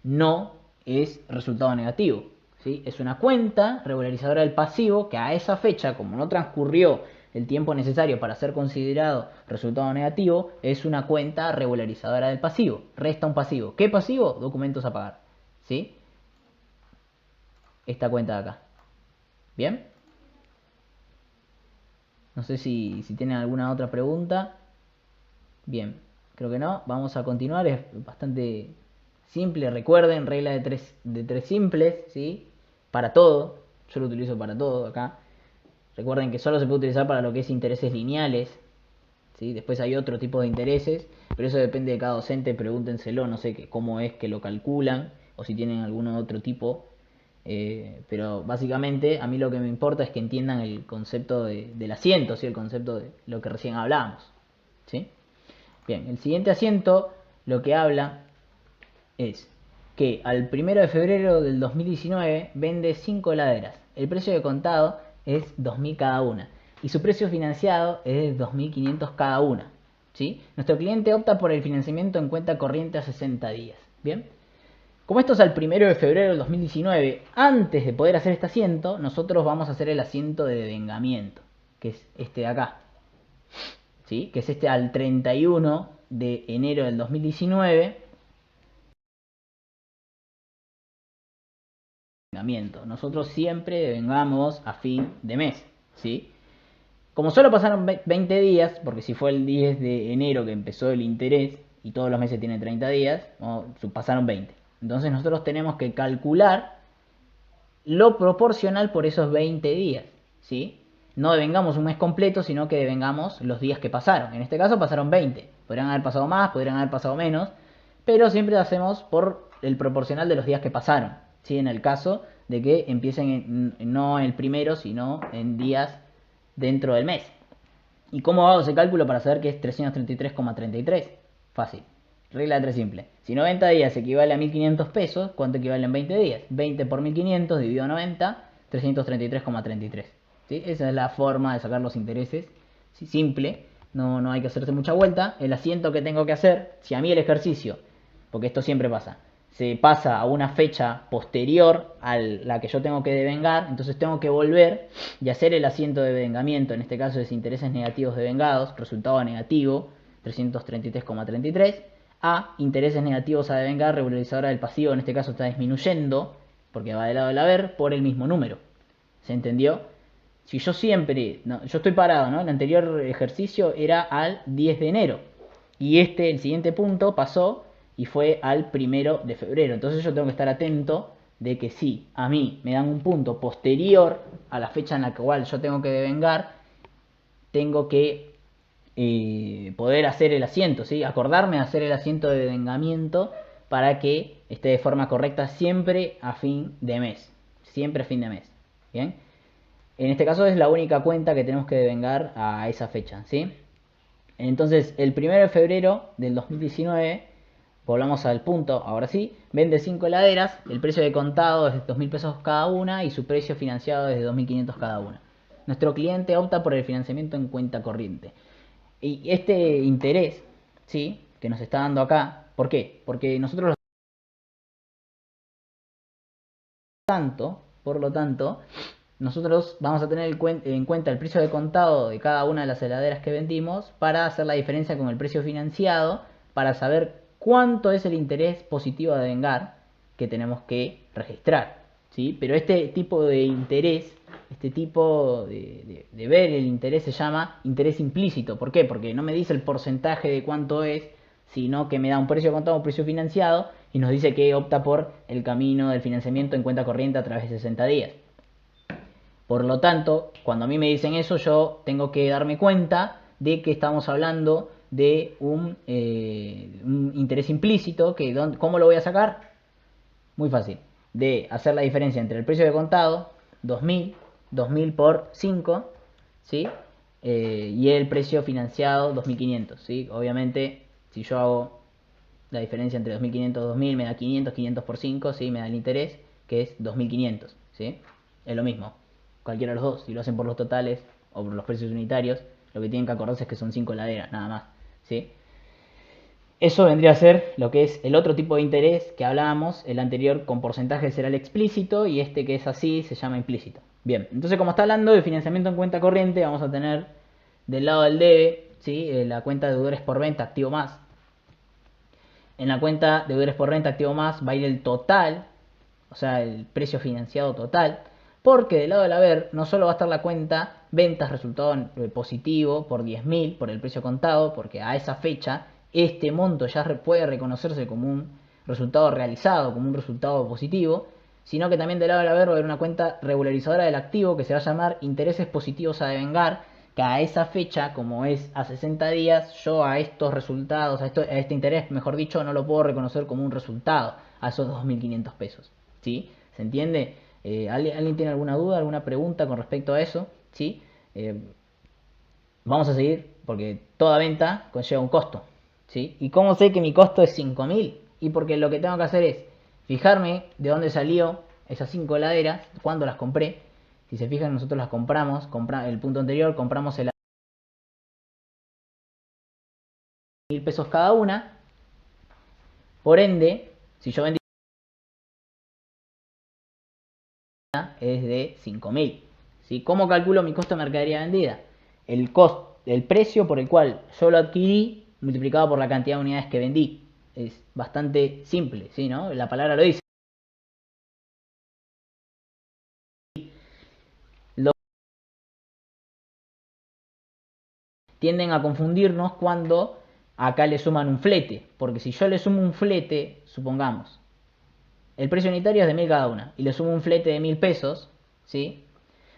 no es resultado negativo, ¿sí? Es una cuenta regularizadora del pasivo que a esa fecha, como no transcurrió el tiempo necesario para ser considerado resultado negativo, es una cuenta regularizadora del pasivo. Resta un pasivo. ¿Qué pasivo? Documentos a pagar, ¿sí? Esta cuenta de acá. ¿Bien? No sé si tienen alguna otra pregunta. Bien, creo que no. Vamos a continuar. Es bastante simple. Recuerden, regla de tres simples, ¿sí? Para todo. Yo lo utilizo para todo acá. Recuerden que solo se puede utilizar para lo que es intereses lineales, ¿sí? Después hay otro tipo de intereses, pero eso depende de cada docente. Pregúntenselo, no sé cómo es que lo calculan o si tienen algún otro tipo. Pero básicamente a mí lo que me importa es que entiendan el concepto del asiento, ¿sí? El concepto de lo que recién hablábamos, ¿sí? Bien, el siguiente asiento lo que habla es que al 1 de febrero del 2019 vende 5 heladeras. El precio de contado es 2.000 cada una y su precio financiado es de 2.500 cada una. ¿sí? Nuestro cliente opta por el financiamiento en cuenta corriente a 60 días. Bien. Como esto es al 1 de febrero del 2019, antes de poder hacer este asiento, nosotros vamos a hacer el asiento de devengamiento, que es este de acá, ¿sí? Que es este al 31 de enero del 2019. Nosotros siempre devengamos a fin de mes, ¿sí? Como solo pasaron 20 días, porque si fue el 10 de enero que empezó el interés y todos los meses tienen 30 días, pasaron 20. Entonces nosotros tenemos que calcular lo proporcional por esos 20 días, ¿sí? No devengamos un mes completo, sino que devengamos los días que pasaron. En este caso pasaron 20. Podrían haber pasado más, podrían haber pasado menos, pero siempre lo hacemos por el proporcional de los días que pasaron, ¿sí? En el caso de que empiecen no en el primero, sino en días dentro del mes. ¿Y cómo hago ese cálculo para saber que es 333,33? Fácil. Regla de 3 simple. Si 90 días equivale a 1.500 pesos, ¿cuánto equivale en 20 días? 20 por 1.500 dividido 90, 333,33. ¿Sí? Esa es la forma de sacar los intereses. ¿Sí? Simple. No hay que hacerse mucha vuelta. El asiento que tengo que hacer, si a mí el ejercicio, porque esto siempre pasa, se pasa a una fecha posterior a la que yo tengo que devengar, entonces tengo que volver y hacer el asiento de devengamiento, en este caso es intereses negativos devengados, resultado negativo, 333,33, a intereses negativos a devengar, regularizadora del pasivo, en este caso está disminuyendo, porque va del lado del haber, por el mismo número. ¿Se entendió? Si yo siempre, yo estoy parado, ¿no? El anterior ejercicio era al 10 de enero, y el siguiente punto pasó y fue al 1 de febrero. Entonces yo tengo que estar atento de que si a mí me dan un punto posterior a la fecha en la cual yo tengo que devengar, tengo que poder hacer el asiento, ¿sí? Acordarme de hacer el asiento de devengamiento para que esté de forma correcta siempre a fin de mes. Siempre a fin de mes. ¿Bien? En este caso es la única cuenta que tenemos que devengar a esa fecha, ¿sí? Entonces, el 1 de febrero del 2019, volvamos al punto, ahora sí, vende 5 heladeras, el precio de contado es de 2.000 pesos cada una y su precio financiado es de 2.500 cada una. Nuestro cliente opta por el financiamiento en cuenta corriente. Y este interés, ¿sí? Que nos está dando acá, ¿por qué? Porque nosotros por lo tanto, nosotros vamos a tener en cuenta el precio de contado de cada una de las heladeras que vendimos para hacer la diferencia con el precio financiado, para saber cuánto es el interés positivo a devengar que tenemos que registrar, ¿sí? Pero este tipo de interés, este tipo de ver el interés se llama interés implícito. ¿Por qué? Porque no me dice el porcentaje de cuánto es, sino que me da un precio contado, un precio financiado, y nos dice que opta por el camino del financiamiento en cuenta corriente a través de 60 días. Por lo tanto, cuando a mí me dicen eso, yo tengo que darme cuenta de que estamos hablando de un interés implícito. ¿Cómo lo voy a sacar? Muy fácil. De hacer la diferencia entre el precio de contado, 2.000 por 5, ¿sí? Y el precio financiado, 2.500, ¿sí? Obviamente, si yo hago la diferencia entre 2.500 y 2.000 me da 500, 500 por 5, ¿sí? Me da el interés, que es 2.500, ¿sí? Es lo mismo. Cualquiera de los dos, si lo hacen por los totales o por los precios unitarios, lo que tienen que acordarse es que son 5 heladeras, nada más, ¿sí? Eso vendría a ser lo que es el otro tipo de interés que hablábamos. El anterior con porcentaje será el explícito y este que es así se llama implícito. Bien, entonces como está hablando de financiamiento en cuenta corriente, vamos a tener del lado del debe, ¿sí? La cuenta de deudores por venta, activo más. En la cuenta de deudores por renta, activo más, va a ir el total, o sea, el precio financiado total, porque del lado del haber no solo va a estar la cuenta ventas resultado positivo por 10.000 por el precio contado, porque a esa fecha este monto ya puede reconocerse como un resultado realizado, como un resultado positivo, sino que también del lado del haber va a haber una cuenta regularizadora del activo que se va a llamar intereses positivos a devengar, que a esa fecha, como es a 60 días, yo a estos resultados, a este interés, mejor dicho, no lo puedo reconocer como un resultado, a esos 2.500 pesos, ¿sí? ¿Se entiende? ¿Alguien tiene alguna duda, alguna pregunta con respecto a eso? ¿Sí? Vamos a seguir, porque toda venta conlleva un costo, ¿sí? ¿Y cómo sé que mi costo es 5.000? Y porque lo que tengo que hacer es fijarme de dónde salió esas 5 heladeras, cuándo las compré. Si se fijan, nosotros las compramos, el punto anterior, compramos el 1000 pesos cada una. Por ende, si yo vendí es de 5000. ¿Sí? ¿Cómo calculo mi costo de mercadería vendida? El precio por el cual yo lo adquirí multiplicado por la cantidad de unidades que vendí. Es bastante simple, ¿sí? ¿No? La palabra lo dice. Tienden a confundirnos cuando acá le suman un flete. Porque si yo le sumo un flete, supongamos, el precio unitario es de 1000 cada una, y le sumo un flete de 1000 pesos, ¿sí?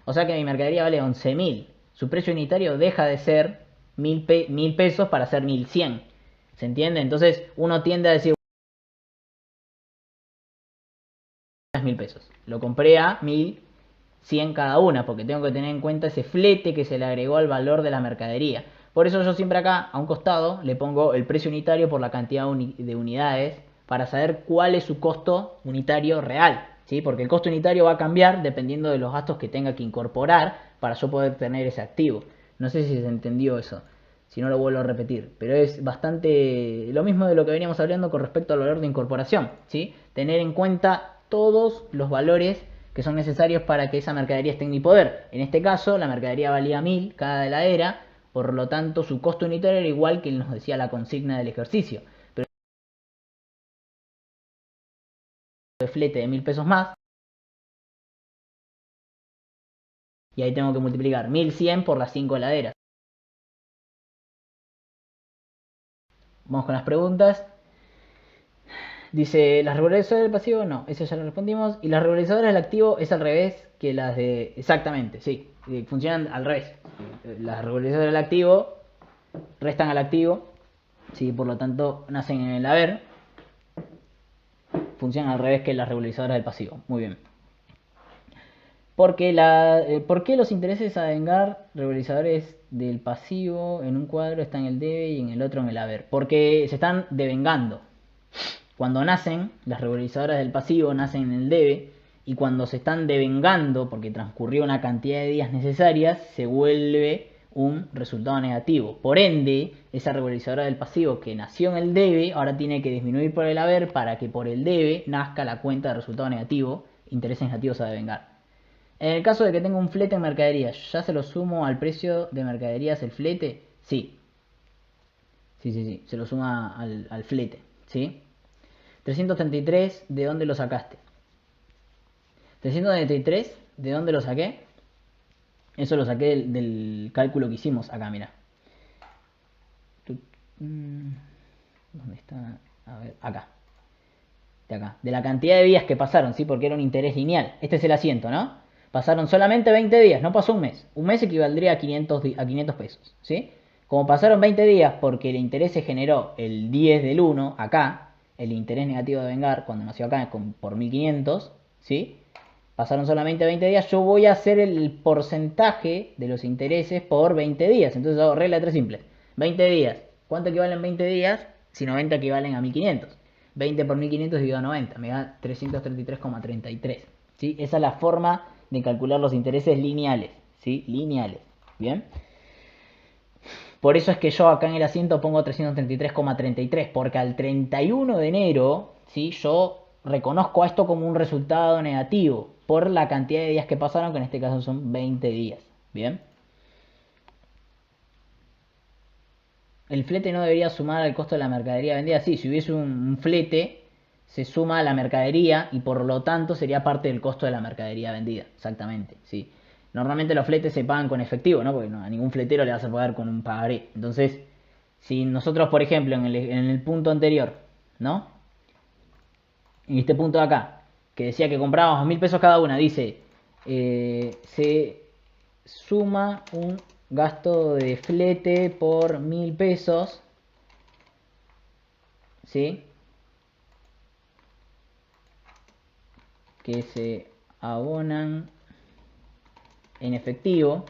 O sea que mi mercadería vale 11.000. Su precio unitario deja de ser 1000 pesos para ser 1100. ¿Se entiende? Entonces uno tiende a decir 1000 pesos. Lo compré a 1100 cada una, porque tengo que tener en cuenta ese flete que se le agregó al valor de la mercadería. Por eso yo siempre acá, a un costado, le pongo el precio unitario por la cantidad de unidades, para saber cuál es su costo unitario real. ¿Sí? Porque el costo unitario va a cambiar dependiendo de los gastos que tenga que incorporar para yo poder tener ese activo. No sé si se entendió eso, si no lo vuelvo a repetir, pero es bastante lo mismo de lo que veníamos hablando con respecto al valor de incorporación, ¿sí? Tener en cuenta todos los valores que son necesarios para que esa mercadería esté en mi poder. En este caso, la mercadería valía 1000 cada heladera, por lo tanto su costo unitario era igual que nos decía la consigna del ejercicio. Pero de flete de 1000 pesos más, y ahí tengo que multiplicar 1100 por las 5 heladeras. Vamos con las preguntas. Dice, ¿las regularizadoras del pasivo? No, eso ya lo respondimos. Y las regularizadoras del activo es al revés que las de... Exactamente, sí. Funcionan al revés. Las regularizadoras del activo restan al activo. Sí, por lo tanto, nacen en el haber. Funcionan al revés que las regularizadoras del pasivo. Muy bien. ¿Por qué los intereses a devengar regularizadores del pasivo en un cuadro están en el debe y en el otro en el haber? Porque se están devengando. Cuando nacen, las regularizadoras del pasivo nacen en el debe, y cuando se están devengando, porque transcurrió una cantidad de días necesarias, se vuelve un resultado negativo. Por ende, esa regularizadora del pasivo que nació en el debe, ahora tiene que disminuir por el haber para que por el debe nazca la cuenta de resultado negativo, intereses negativos a devengar. En el caso de que tenga un flete en mercaderías, ¿ya se lo sumo al precio de mercaderías el flete? Sí. Sí. Se lo suma al flete. ¿Sí? 333, ¿de dónde lo sacaste? 333, ¿de dónde lo saqué? Eso lo saqué del cálculo que hicimos acá, mira. ¿Dónde está? A ver, acá. De acá. De la cantidad de días que pasaron, ¿sí? Porque era un interés lineal. Este es el asiento, ¿no? Pasaron solamente 20 días, no pasó un mes. Un mes equivaldría a 500 pesos, ¿sí? Como pasaron 20 días porque el interés se generó el 10 del 1, acá, el interés negativo de vengar, cuando nació acá por 1500, ¿sí? Pasaron solamente 20 días, yo voy a hacer el porcentaje de los intereses por 20 días. Entonces hago regla de 3 simples. 20 días. ¿Cuánto equivalen 20 días? Si 90 equivalen a 1500. 20 por 1500 dividido a 90. Me da 333,33. ¿Sí? Esa es la forma de calcular los intereses lineales. ¿Sí? Lineales. ¿Bien? Por eso es que yo acá en el asiento pongo 333,33. Porque al 31 de enero, ¿sí? Yo reconozco a esto como un resultado negativo por la cantidad de días que pasaron, que en este caso son 20 días. ¿Bien? El flete no debería sumar al costo de la mercadería vendida. Sí, si hubiese un flete, se suma a la mercadería y por lo tanto sería parte del costo de la mercadería vendida. Exactamente, sí. Normalmente los fletes se pagan con efectivo, ¿no? Porque no, a ningún fletero le vas a pagar con un pagaré. Entonces, si nosotros, por ejemplo, en el punto anterior, ¿no? En este punto de acá, que decía que comprábamos 1000 pesos cada una, dice, se suma un gasto de flete por 1000 pesos, ¿sí? Que se abonan en efectivo,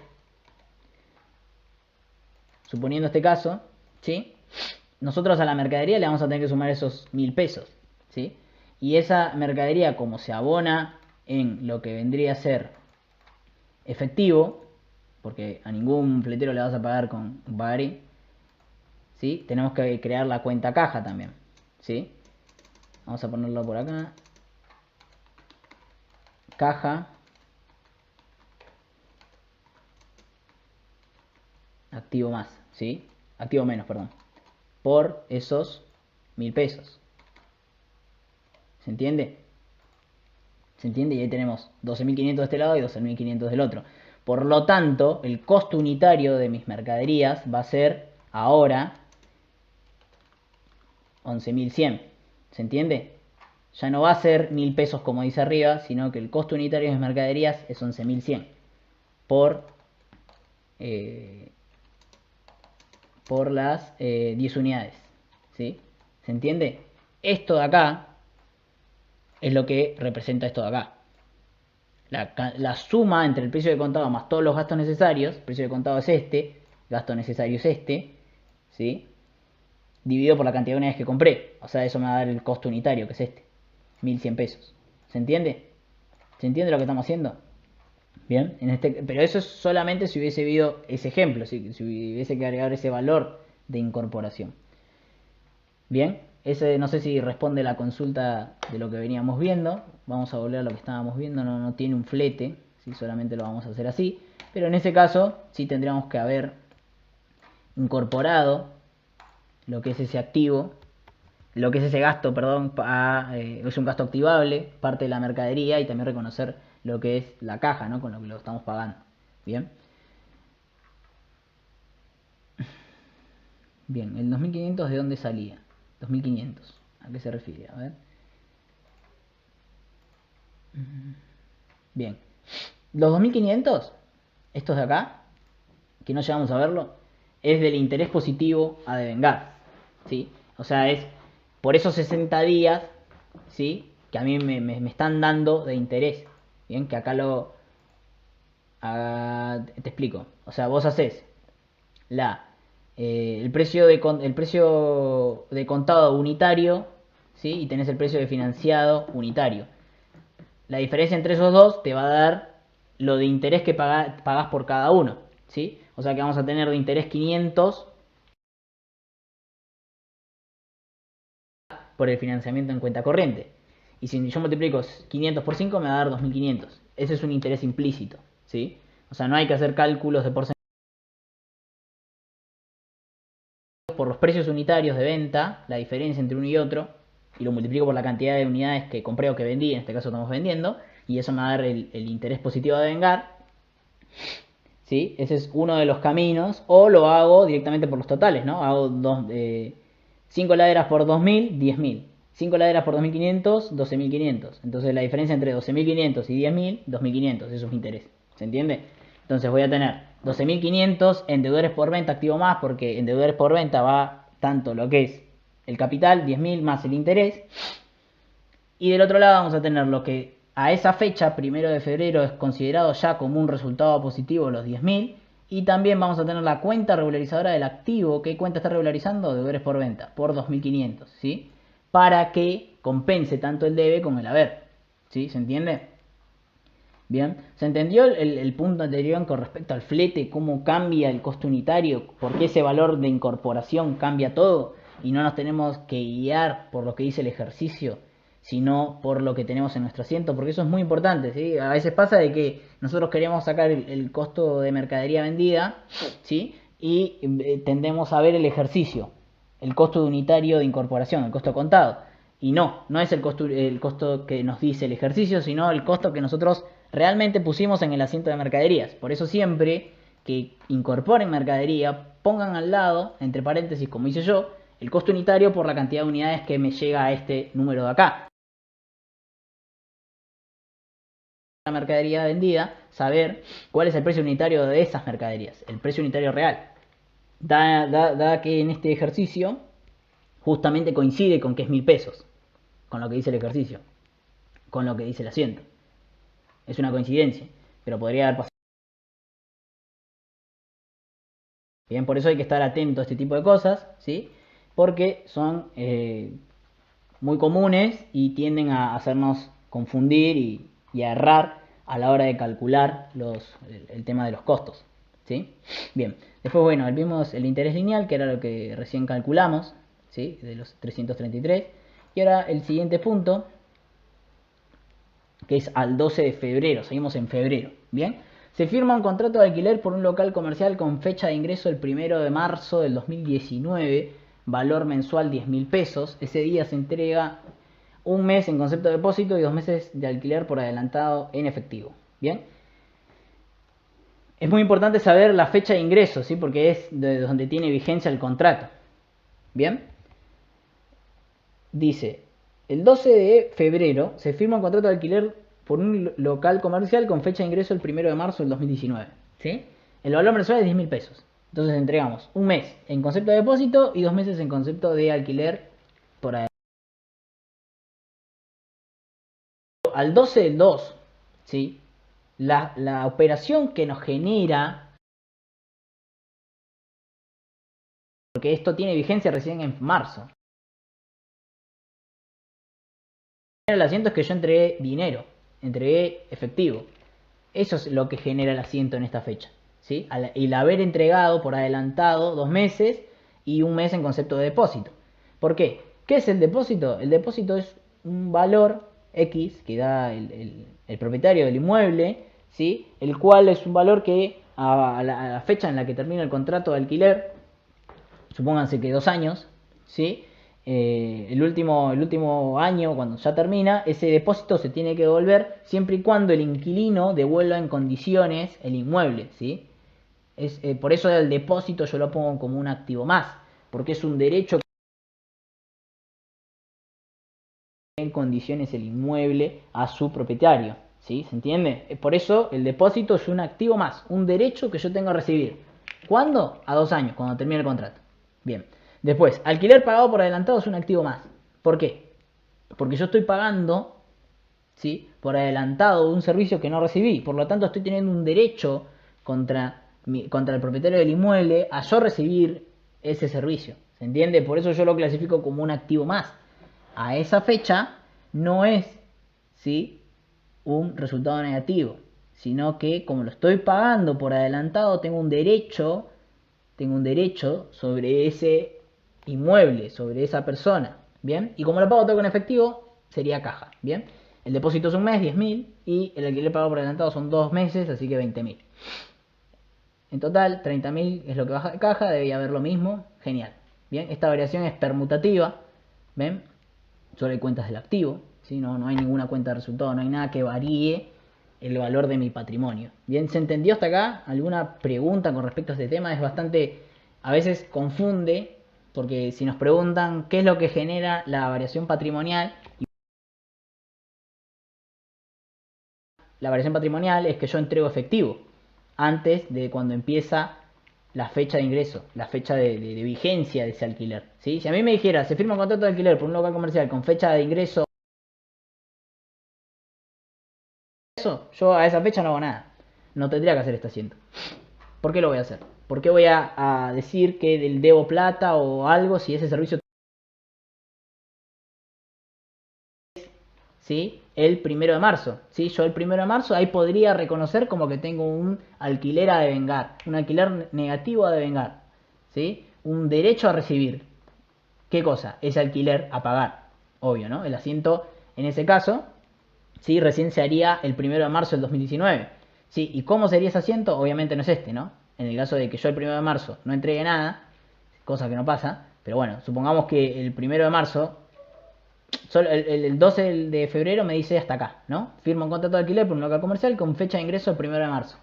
suponiendo este caso, ¿sí? Nosotros a la mercadería le vamos a tener que sumar esos 1000 pesos, ¿sí? Y esa mercadería, como se abona en lo que vendría a ser efectivo, porque a ningún fletero le vas a pagar con un pagaré, ¿sí? Tenemos que crear la cuenta caja también, ¿sí? Vamos a ponerlo por acá. Caja. Activo más, ¿sí? Activo menos, perdón. Por esos 1000 pesos. ¿Se entiende? ¿Se entiende? Y ahí tenemos 12.500 de este lado y 12.500 del otro. Por lo tanto, el costo unitario de mis mercaderías va a ser ahora 11.100. ¿Se entiende? Ya no va a ser 1000 pesos como dice arriba, sino que el costo unitario de mis mercaderías es 11.100 por las 10 unidades. ¿Sí? ¿Se entiende? Esto de acá es lo que representa esto de acá. La suma entre el precio de contado más todos los gastos necesarios, el precio de contado es este, gasto necesario es este, ¿sí? Dividido por la cantidad de unidades que compré. O sea, eso me va a dar el costo unitario, que es este, 1100 pesos. ¿Se entiende? ¿Se entiende lo que estamos haciendo? Bien, pero eso es solamente si hubiese habido ese ejemplo, si hubiese que agregar ese valor de incorporación. Bien, ese no sé si responde la consulta de lo que veníamos viendo. Vamos a volver a lo que estábamos viendo, no tiene un flete, ¿sí? Solamente lo vamos a hacer así. Pero en ese caso sí tendríamos que haber incorporado lo que es ese activo, lo que es ese gasto, perdón, es un gasto activable, parte de la mercadería, y también reconocer lo que es la caja, ¿no? Con lo que lo estamos pagando. Bien. Bien, el 2500 ¿de dónde salía? 2500, ¿a qué se refiere? A ver. Bien, los 2500, estos de acá, que no llegamos a verlo, es del interés positivo a devengar, ¿sí? O sea, es por esos 60 días, ¿sí? Que a mí me están dando de interés, ¿bien? Que acá te explico. O sea, vos haces el precio de contado unitario, ¿sí? Y tenés el precio de financiado unitario. La diferencia entre esos dos te va a dar lo de interés que pagás por cada uno, ¿sí? O sea que vamos a tener de interés 500 por el financiamiento en cuenta corriente. Y si yo multiplico 500 por 5 me va a dar 2500. Ese es un interés implícito, ¿sí? O sea, no hay que hacer cálculos de porcentaje. Por los precios unitarios de venta, la diferencia entre uno y otro, y lo multiplico por la cantidad de unidades que compré o que vendí, en este caso estamos vendiendo, y eso me va a dar el interés positivo a devengar, ¿sí? Ese es uno de los caminos, o lo hago directamente por los totales, ¿no? Hago 5 laderas por 2000, 10.000. 5 laderas por 2500, 12.500. Entonces la diferencia entre 12.500 y 10.000, 2.500, eso es mi interés. ¿Se entiende? Entonces voy a tener 12.500 en deudores por venta, activo más, porque en deudores por venta va tanto lo que es el capital, 10.000 más el interés. Y del otro lado vamos a tener lo que a esa fecha, 1 de febrero, es considerado ya como un resultado positivo, los 10.000. Y también vamos a tener la cuenta regularizadora del activo. ¿Qué cuenta está regularizando? Deudores por venta, por 2.500, ¿sí? Para que compense tanto el debe como el haber, ¿sí? ¿Se entiende? Bien, ¿se entendió el punto anterior con respecto al flete? ¿Cómo cambia el costo unitario? ¿Por qué ese valor de incorporación cambia todo? Y no nos tenemos que guiar por lo que dice el ejercicio, sino por lo que tenemos en nuestro asiento, porque eso es muy importante, ¿sí? A veces pasa de que nosotros queremos sacar el costo de mercadería vendida, ¿sí? Y tendemos a ver el ejercicio, el costo unitario de incorporación, el costo contado. Y no es el costo que nos dice el ejercicio, sino el costo que nosotros realmente pusimos en el asiento de mercaderías. Por eso siempre que incorporen mercadería, pongan al lado, entre paréntesis, como hice yo, el costo unitario por la cantidad de unidades que me llega a este número de acá. La mercadería vendida, saber cuál es el precio unitario de esas mercaderías, el precio unitario real. Da que en este ejercicio justamente coincide con que es 1000 pesos, con lo que dice el ejercicio, con lo que dice el asiento. Es una coincidencia, pero podría haber pasado. Bien, por eso hay que estar atento a este tipo de cosas, ¿sí? Porque son muy comunes y tienden a hacernos confundir y a errar a la hora de calcular el tema de los costos. ¿sí? Bien, después, bueno, vimos el interés lineal, que era lo que recién calculamos, ¿sí? De los 333. Y ahora el siguiente punto, que es al 12 de febrero, seguimos en febrero, ¿bien? Se firma un contrato de alquiler por un local comercial con fecha de ingreso el 1 de marzo del 2019, valor mensual 10.000 pesos. Ese día se entrega un mes en concepto de depósito y 2 meses de alquiler por adelantado en efectivo, ¿bien? Es muy importante saber la fecha de ingreso, ¿sí? Porque es de donde tiene vigencia el contrato, ¿bien? Dice, el 12 de febrero se firma un contrato de alquiler por un local comercial con fecha de ingreso el 1 de marzo del 2019. ¿Sí? El valor mensual es 10.000 pesos. Entonces entregamos un mes en concepto de depósito y 2 meses en concepto de alquiler por adelantado. Al 12 del 2, ¿sí? La operación que nos genera, porque esto tiene vigencia recién en marzo. El asiento es que yo entregué dinero, entregué efectivo. Eso es lo que genera el asiento en esta fecha, ¿sí? El haber entregado por adelantado 2 meses y un mes en concepto de depósito. ¿Por qué? ¿Qué es el depósito? El depósito es un valor X que da el propietario del inmueble, ¿sí? El cual es un valor que a la fecha en la que termina el contrato de alquiler, supónganse que 2 años, ¿sí? El último año, cuando ya termina, ese depósito se tiene que devolver siempre y cuando el inquilino devuelva en condiciones el inmueble, ¿sí? Por eso el depósito yo lo pongo como un activo más, porque es un derecho que en condiciones el inmueble a su propietario, ¿sí? ¿Se entiende? Por eso el depósito es un activo más, un derecho que yo tengo a recibir. ¿Cuándo? A 2 años, cuando termine el contrato. Bien. Después, alquiler pagado por adelantado es un activo más. ¿Por qué? Porque yo estoy pagando, ¿sí?, por adelantado un servicio que no recibí. Por lo tanto, estoy teniendo un derecho contra el propietario del inmueble a yo recibir ese servicio. ¿Se entiende? Por eso yo lo clasifico como un activo más. A esa fecha no es, ¿sí?, un resultado negativo, sino que como lo estoy pagando por adelantado, tengo un derecho sobre ese inmueble, sobre esa persona, ¿bien? Y como lo pago todo con efectivo, sería caja, ¿bien? El depósito es un mes, 10.000, y el alquiler pagado por adelantado son 2 meses, así que 20.000. En total, 30.000 es lo que baja de caja, debería haber lo mismo, genial. Bien, esta variación es permutativa, ¿ven? Solo hay cuentas del activo, ¿sí? No hay ninguna cuenta de resultado, no hay nada que varíe el valor de mi patrimonio. Bien, ¿se entendió hasta acá? ¿Alguna pregunta con respecto a este tema? Es bastante, a veces confunde, porque si nos preguntan qué es lo que genera la variación patrimonial, la variación patrimonial es que yo entrego efectivo antes de cuando empieza la fecha de ingreso, la fecha de vigencia de ese alquiler, ¿sí? Si a mí me dijera, se firma un contrato de alquiler por un local comercial con fecha de ingreso, yo a esa fecha no hago nada. No tendría que hacer este asiento. ¿Por qué lo voy a hacer? ¿Por qué voy a decir que debo plata o algo si ese servicio, ¿sí?, el 1 de marzo? ¿Sí? Yo el 1 de marzo ahí podría reconocer como que tengo un alquiler a devengar, un alquiler negativo a devengar, ¿sí? Un derecho a recibir. ¿Qué cosa? Ese alquiler a pagar. Obvio, ¿no? El asiento, en ese caso, ¿sí?, recién se haría el 1 de marzo del 2019. ¿Sí? ¿Y cómo sería ese asiento? Obviamente no es este, ¿no? En el caso de que yo el 1 de marzo no entregue nada, cosa que no pasa, pero bueno, supongamos que el 1 de marzo, solo el 12 de febrero me dice hasta acá, ¿no? Firma un contrato de alquiler por un local comercial con fecha de ingreso el 1 de marzo.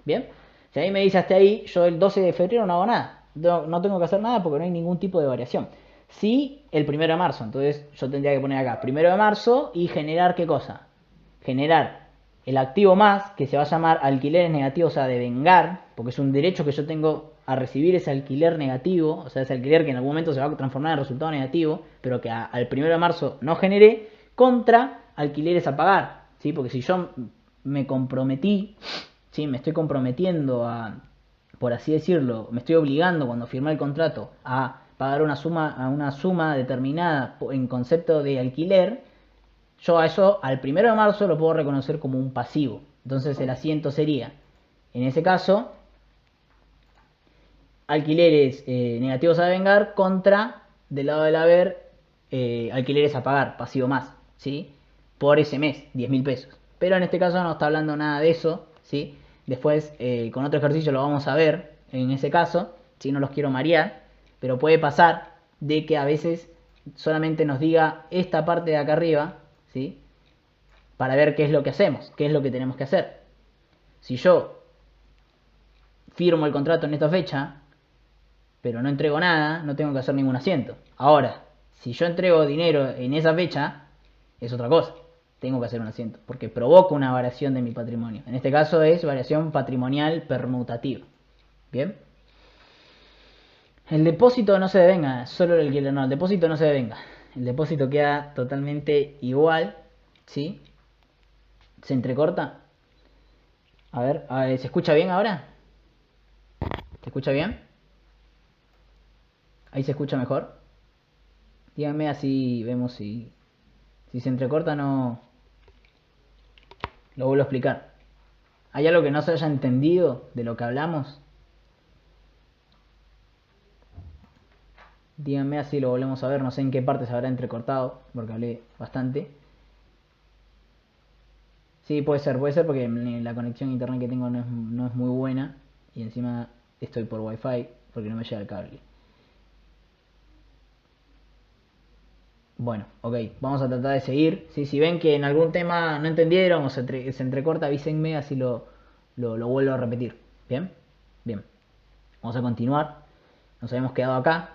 ¿Bien? Si ahí me dice hasta ahí, yo el 12 de febrero no hago nada. No tengo que hacer nada porque no hay ningún tipo de variación. Sí, el 1 de marzo. Entonces yo tendría que poner acá 1 de marzo y generar ¿qué cosa? Generar el activo más, que se va a llamar alquileres negativos a devengar, porque es un derecho que yo tengo a recibir ese alquiler negativo, o sea, ese alquiler que en algún momento se va a transformar en resultado negativo, pero que al 1 de marzo no generé, contra alquileres a pagar, ¿sí? Porque si yo me comprometí, ¿sí?, me estoy comprometiendo a, por así decirlo, me estoy obligando cuando firmé el contrato a pagar una suma determinada en concepto de alquiler, yo a eso al 1 de marzo lo puedo reconocer como un pasivo. Entonces el asiento sería, en ese caso, alquileres negativos a devengar contra, del lado del haber, alquileres a pagar, pasivo más, ¿sí? Por ese mes, 10.000 pesos. Pero en este caso no está hablando nada de eso, ¿sí? Después, con otro ejercicio lo vamos a ver en ese caso, si no los quiero marear, pero puede pasar de que a veces solamente nos diga esta parte de acá arriba, ¿sí? Para ver qué es lo que hacemos, qué es lo que tenemos que hacer. Si yo firmo el contrato en esta fecha, pero no entrego nada, no tengo que hacer ningún asiento. Ahora, si yo entrego dinero en esa fecha, es otra cosa. Tengo que hacer un asiento, porque provoca una variación de mi patrimonio. En este caso es variación patrimonial permutativa. ¿Bien? El depósito no se devenga, solo el alquiler, no, el depósito no se devenga. El depósito queda totalmente igual, ¿sí? ¿Se entrecorta? A ver, ¿se escucha bien ahora? ¿Se escucha bien? ¿Ahí se escucha mejor? Díganme así vemos si se entrecorta. No lo vuelvo a explicar. ¿Hay algo que no se haya entendido de lo que hablamos? Díganme así lo volvemos a ver. No sé en qué parte se habrá entrecortado, porque hablé bastante. Sí, puede ser porque la conexión a internet que tengo no es muy buena. Y encima estoy por wifi porque no me llega el cable. Bueno, ok, vamos a tratar de seguir. ¿Sí? Si ven que en algún tema no entendieron o se entrecorta, avísenme, así lo vuelvo a repetir. ¿Bien? Bien. Vamos a continuar. Nos habíamos quedado acá.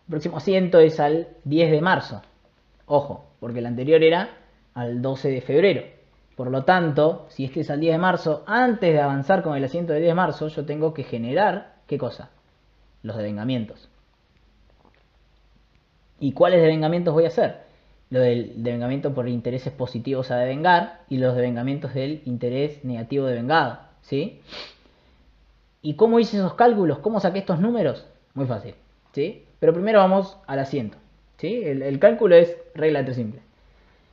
El próximo asiento es al 10 de marzo. Ojo, porque el anterior era al 12 de febrero. Por lo tanto, si este es al 10 de marzo, antes de avanzar con el asiento del 10 de marzo, yo tengo que generar, ¿qué cosa? Los devengamientos. ¿Y cuáles devengamientos voy a hacer? Lo del devengamiento por intereses positivos a devengar y los devengamientos del interés negativo devengado, ¿sí? ¿Y cómo hice esos cálculos? ¿Cómo saqué estos números? Muy fácil, ¿sí? Pero primero vamos al asiento, ¿sí? El cálculo es regla de tres simple.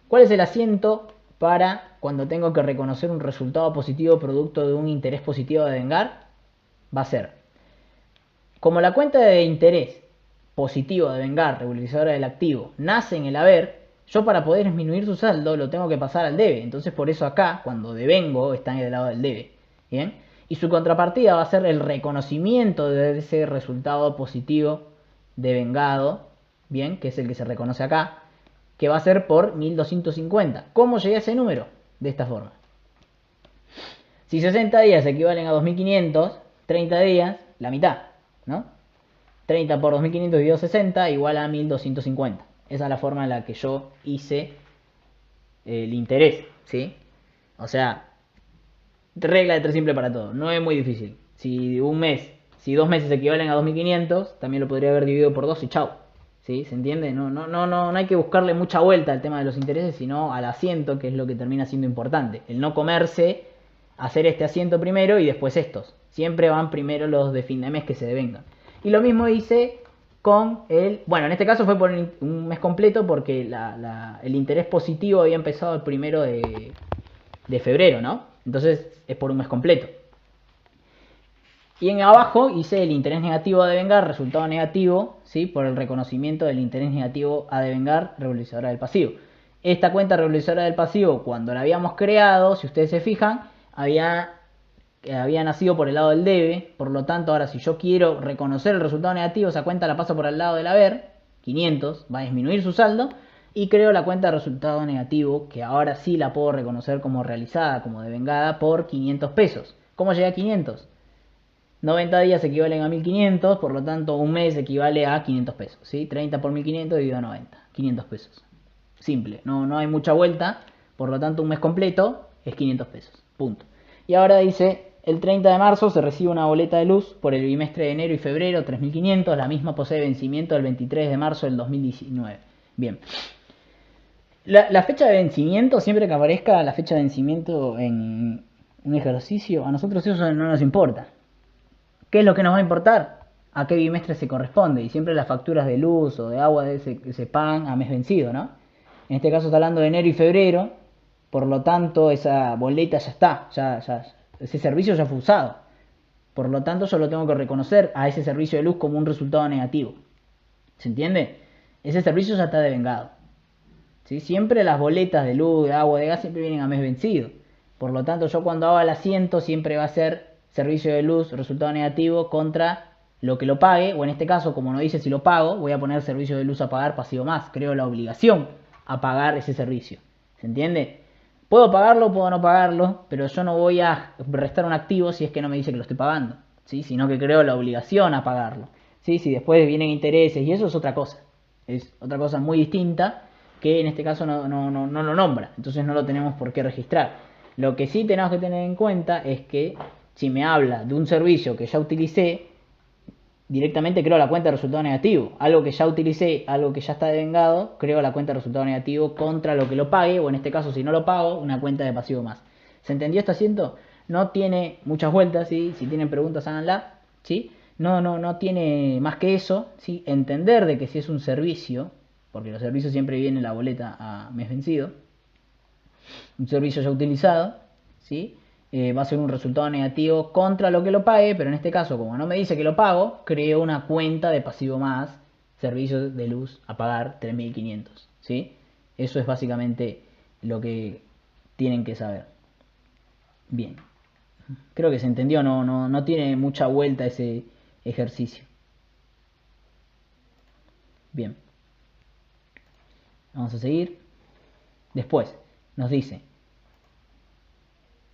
¿Cuál es el asiento para cuando tengo que reconocer un resultado positivo producto de un interés positivo a devengar? Va a ser, como la cuenta de interés positivo a devengar, regularizadora del activo, nace en el haber, yo para poder disminuir su saldo lo tengo que pasar al debe. Entonces por eso acá, cuando devengo, está en el lado del debe. ¿Bien? Y su contrapartida va a ser el reconocimiento de ese resultado positivo devengado, ¿bien? Que es el que se reconoce acá, que va a ser por 1250. ¿Cómo llegué a ese número? De esta forma. Si 60 días equivalen a 2500, 30 días, la mitad, ¿no? 30 por 2500 dividido 60 igual a 1250. Esa es la forma en la que yo hice el interés, ¿sí? O sea, regla de tres simple para todo. No es muy difícil. Si 2 meses equivalen a 2500, también lo podría haber dividido por 2 y chau. ¿Sí? ¿Se entiende? No hay que buscarle mucha vuelta al tema de los intereses, sino al asiento, que es lo que termina siendo importante. El no comerse, hacer este asiento primero y después estos. Siempre van primero los de fin de mes que se devengan. Y lo mismo hice con el... Bueno, en este caso fue por un mes completo porque el interés positivo había empezado el 1 de febrero, ¿no? Entonces es por un mes completo. Y en abajo hice el interés negativo a devengar, resultado negativo, ¿sí? Por el reconocimiento del interés negativo a devengar, regularizadora del pasivo. Esta cuenta regularizadora del pasivo, cuando la habíamos creado, si ustedes se fijan, había nacido por el lado del debe. Por lo tanto, ahora si yo quiero reconocer el resultado negativo, esa cuenta la paso por el lado del haber, 500, va a disminuir su saldo, y creo la cuenta de resultado negativo, que ahora sí la puedo reconocer como realizada, como devengada, por 500 pesos. ¿Cómo llegué a 500? 90 días equivalen a 1500, por lo tanto un mes equivale a 500 pesos, ¿sí? 30 por 1500 dividido a 90, 500 pesos. Simple, no hay mucha vuelta, por lo tanto un mes completo es 500 pesos, punto. Y ahora dice, el 30 de marzo se recibe una boleta de luz por el bimestre de enero y febrero, 3500, la misma posee vencimiento el 23 de marzo del 2019. Bien. La fecha de vencimiento, siempre que aparezca la fecha de vencimiento en un ejercicio, a nosotros eso no nos importa. ¿Qué es lo que nos va a importar? A qué bimestre se corresponde. Y siempre las facturas de luz o de agua se pagan a mes vencido, ¿no? En este caso está hablando de enero y febrero. Por lo tanto, esa boleta ya está. Ese servicio ya fue usado. Por lo tanto, yo lo tengo que reconocer a ese servicio de luz como un resultado negativo. ¿Se entiende? Ese servicio ya está devengado. ¿Sí? Siempre las boletas de luz, de agua, de gas siempre vienen a mes vencido. Por lo tanto, yo cuando hago el asiento siempre va a ser servicio de luz, resultado negativo contra lo que lo pague, o en este caso, como no dice si lo pago, voy a poner servicio de luz a pagar pasivo más. Creo la obligación a pagar ese servicio. ¿Se entiende? Puedo pagarlo, puedo no pagarlo, pero yo no voy a restar un activo si es que no me dice que lo estoy pagando, ¿sí? Sino que creo la obligación a pagarlo. ¿Sí? Si después vienen intereses y eso es otra cosa. Es otra cosa muy distinta que en este caso no lo nombra. Entonces no lo tenemos por qué registrar. Lo que sí tenemos que tener en cuenta es que si me habla de un servicio que ya utilicé, directamente creo la cuenta de resultado negativo. Algo que ya utilicé, algo que ya está devengado, creo la cuenta de resultado negativo contra lo que lo pague, o en este caso si no lo pago, una cuenta de pasivo más. ¿Se entendió este asiento? No tiene muchas vueltas, ¿sí? Si tienen preguntas háganla, ¿sí? No tiene más que eso, ¿sí? Entender de que si es un servicio, porque los servicios siempre vienen la boleta a mes vencido, un servicio ya utilizado, ¿sí? Va a ser un resultado negativo contra lo que lo pague, pero en este caso, como no me dice que lo pago, creo una cuenta de pasivo más, servicio de luz a pagar 3.500, ¿sí? Eso es básicamente lo que tienen que saber. Bien, creo que se entendió, no tiene mucha vuelta ese ejercicio. Bien, vamos a seguir. Después, nos dice: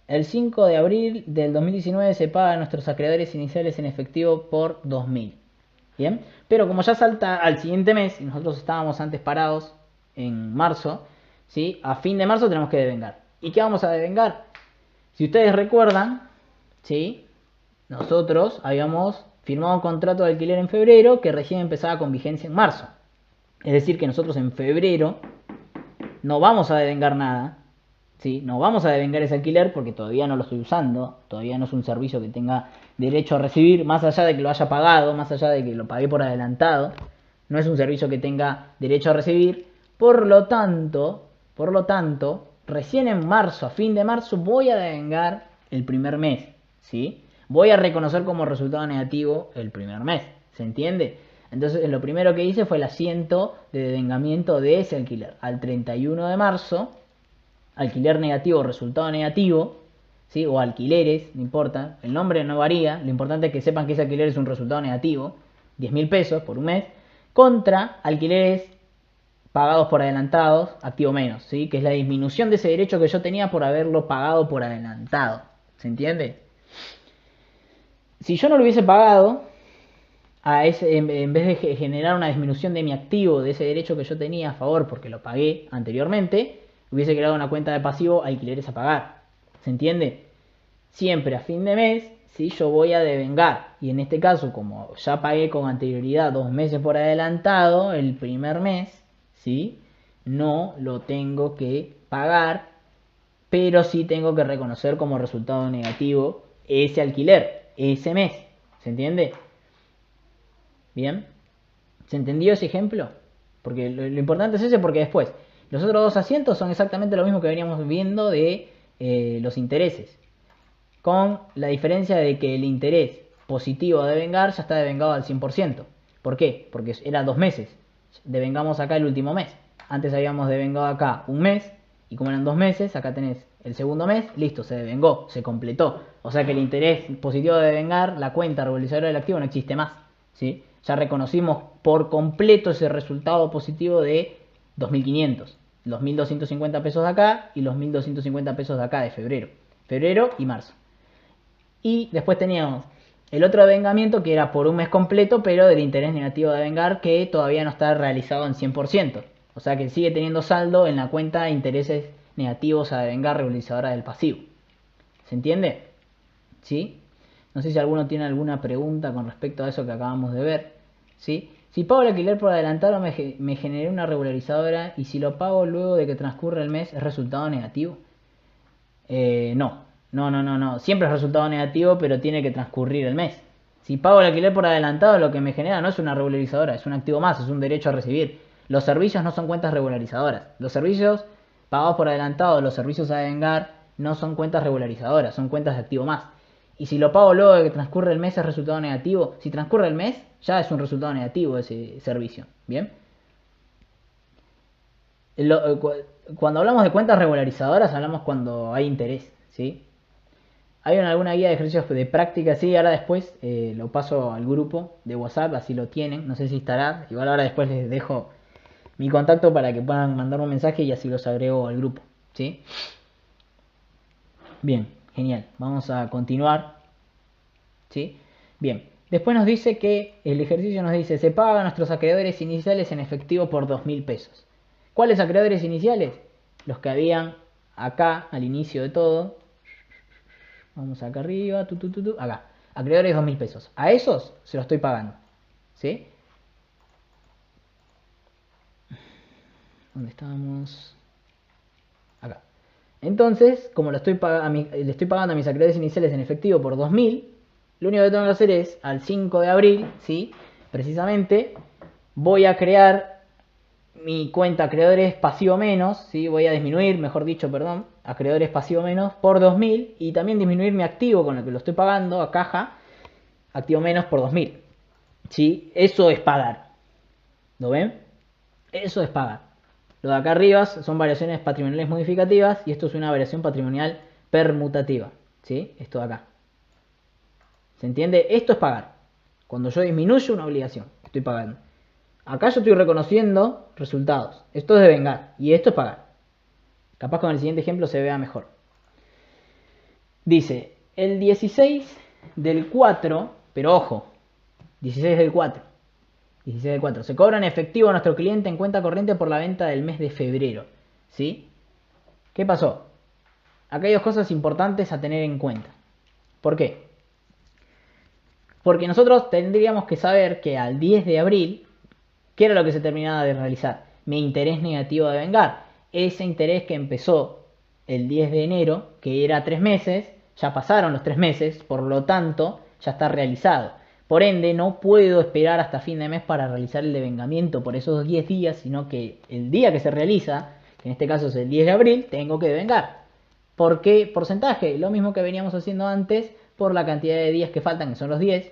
el 5 de abril del 2019 se paga a nuestros acreedores iniciales en efectivo por 2.000. Bien, pero como ya salta al siguiente mes y nosotros estábamos antes parados en marzo, ¿sí? A fin de marzo tenemos que devengar. ¿Y qué vamos a devengar? Si ustedes recuerdan, ¿sí? Nosotros habíamos firmado un contrato de alquiler en febrero que recién empezaba con vigencia en marzo. Es decir, que nosotros en febrero no vamos a devengar nada, ¿sí? No vamos a devengar ese alquiler porque todavía no lo estoy usando, todavía no es un servicio que tenga derecho a recibir, más allá de que lo haya pagado, más allá de que lo pagué por adelantado, no es un servicio que tenga derecho a recibir. Por lo tanto, recién en marzo, a fin de marzo, voy a devengar el primer mes, ¿sí? Voy a reconocer como resultado negativo el primer mes, ¿se entiende? Entonces lo primero que hice fue el asiento de devengamiento de ese alquiler. Al 31 de marzo, alquiler negativo, resultado negativo, ¿sí? O alquileres, no importa, el nombre no varía, lo importante es que sepan que ese alquiler es un resultado negativo, 10.000 pesos por un mes, contra alquileres pagados por adelantados, activo menos, ¿sí? Que es la disminución de ese derecho que yo tenía por haberlo pagado por adelantado, ¿se entiende? Si yo no lo hubiese pagado, en vez de generar una disminución de mi activo, de ese derecho que yo tenía a favor porque lo pagué anteriormente, hubiese creado una cuenta de pasivo alquileres a pagar. ¿Se entiende? Siempre a fin de mes, ¿sí? Yo voy a devengar. Y en este caso, como ya pagué con anterioridad 2 meses por adelantado, el primer mes, ¿sí? No lo tengo que pagar, pero sí tengo que reconocer como resultado negativo ese alquiler, ese mes. ¿Se entiende? Bien, ¿se entendió ese ejemplo? Porque lo importante es ese, porque después los otros dos asientos son exactamente lo mismo que veníamos viendo de los intereses, con la diferencia de que el interés positivo a devengar ya está devengado al 100%. ¿Por qué? Porque era 2 meses, devengamos acá el último mes. Antes habíamos devengado acá un mes, y como eran 2 meses, acá tenés el segundo mes, listo, se devengó, se completó. O sea que el interés positivo de devengar, la cuenta regularizadora del activo no existe más, ¿sí? Ya reconocimos por completo ese resultado positivo de 2.500. Los 1.250 pesos de acá y los 1.250 pesos de acá de febrero y marzo. Y después teníamos el otro devengamiento que era por un mes completo, pero del interés negativo de devengar que todavía no está realizado en 100%. O sea que sigue teniendo saldo en la cuenta de intereses negativos a devengar regularizadora del pasivo. ¿Se entiende? ¿Sí? No sé si alguno tiene alguna pregunta con respecto a eso que acabamos de ver. ¿Sí? Si pago el alquiler por adelantado me generé una regularizadora, y si lo pago luego de que transcurre el mes, ¿es resultado negativo? No. Siempre es resultado negativo, pero tiene que transcurrir el mes. Si pago el alquiler por adelantado, lo que me genera no es una regularizadora, es un activo más, es un derecho a recibir. Los servicios no son cuentas regularizadoras. Los servicios pagados por adelantado, los servicios a devengar, no son cuentas regularizadoras, son cuentas de activo más. Y si lo pago luego de que transcurre el mes es resultado negativo. Si transcurre el mes, ya es un resultado negativo ese servicio. ¿Bien? Cuando hablamos de cuentas regularizadoras, hablamos cuando hay interés. ¿Sí? Hay alguna guía de ejercicios de práctica, sí, ahora después lo paso al grupo de WhatsApp, así lo tienen, no sé si estará, igual ahora después les dejo mi contacto para que puedan mandar un mensaje y así los agrego al grupo, ¿sí? Bien, genial, vamos a continuar, ¿sí? Bien, después nos dice que el ejercicio nos dice, se pagan nuestros acreedores iniciales en efectivo por 2.000 pesos. ¿Cuáles acreedores iniciales? Los que habían acá al inicio de todo. Vamos acá arriba, acá. Acreedores 2.000 pesos. A esos se los estoy pagando. ¿Sí? ¿Dónde estábamos? Acá. Entonces, como le estoy pagando a mis acreedores iniciales en efectivo por 2.000, lo único que tengo que hacer es, al 5 de abril, ¿sí? Precisamente, voy a crear mi cuenta acreedores pasivo menos, ¿sí? Voy a disminuir, mejor dicho, perdón, acreedores pasivo menos por 2.000 y también disminuir mi activo con el que lo estoy pagando a caja, activo menos por 2.000. ¿Sí? Eso es pagar. ¿Lo ven? Eso es pagar. Lo de acá arriba son variaciones patrimoniales modificativas y esto es una variación patrimonial permutativa. ¿Sí? Esto de acá. ¿Se entiende? Esto es pagar. Cuando yo disminuyo una obligación, estoy pagando. Acá yo estoy reconociendo resultados. Esto es devengar y esto es pagar. Capaz con el siguiente ejemplo se vea mejor. Dice, el 16 del 4, pero ojo, 16 del 4. 16 del 4. Se cobra en efectivo a nuestro cliente en cuenta corriente por la venta del mes de febrero. ¿Sí? ¿Qué pasó? Acá hay dos cosas importantes a tener en cuenta. ¿Por qué? Porque nosotros tendríamos que saber que al 10 de abril, ¿qué era lo que se terminaba de realizar? Mi interés negativo de vengar. Ese interés que empezó el 10 de enero, que era 3 meses, ya pasaron los 3 meses, por lo tanto, ya está realizado. Por ende, no puedo esperar hasta fin de mes para realizar el devengamiento por esos 10 días, sino que el día que se realiza, que en este caso es el 10 de abril, tengo que devengar. ¿Por qué porcentaje? Lo mismo que veníamos haciendo antes por la cantidad de días que faltan, que son los 10.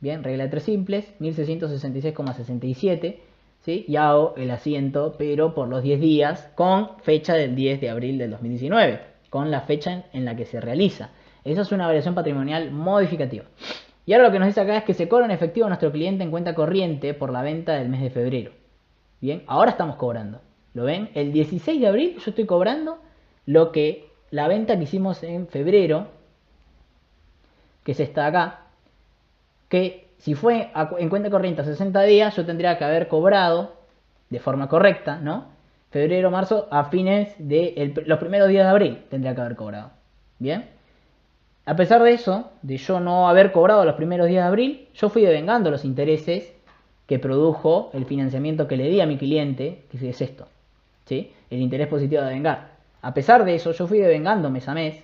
Bien, regla de 3 simples, 1666,67. ¿Sí? Y hago el asiento, pero por los 10 días, con fecha del 10 de abril del 2019, con la fecha en la que se realiza. Esa es una variación patrimonial modificativa. Y ahora lo que nos dice acá es que se cobra en efectivo a nuestro cliente en cuenta corriente por la venta del mes de febrero. Bien, ahora estamos cobrando. ¿Lo ven? El 16 de abril yo estoy cobrando la venta que hicimos en febrero, que es esta de acá, que si fue en cuenta corriente a 60 días, yo tendría que haber cobrado de forma correcta, ¿no? Febrero, marzo, a fines de los primeros días de abril tendría que haber cobrado. ¿Bien? A pesar de eso, de yo no haber cobrado los primeros días de abril, yo fui devengando los intereses que produjo el financiamiento que le di a mi cliente, que es esto, ¿sí? El interés positivo de devengar. A pesar de eso, yo fui devengando mes a mes,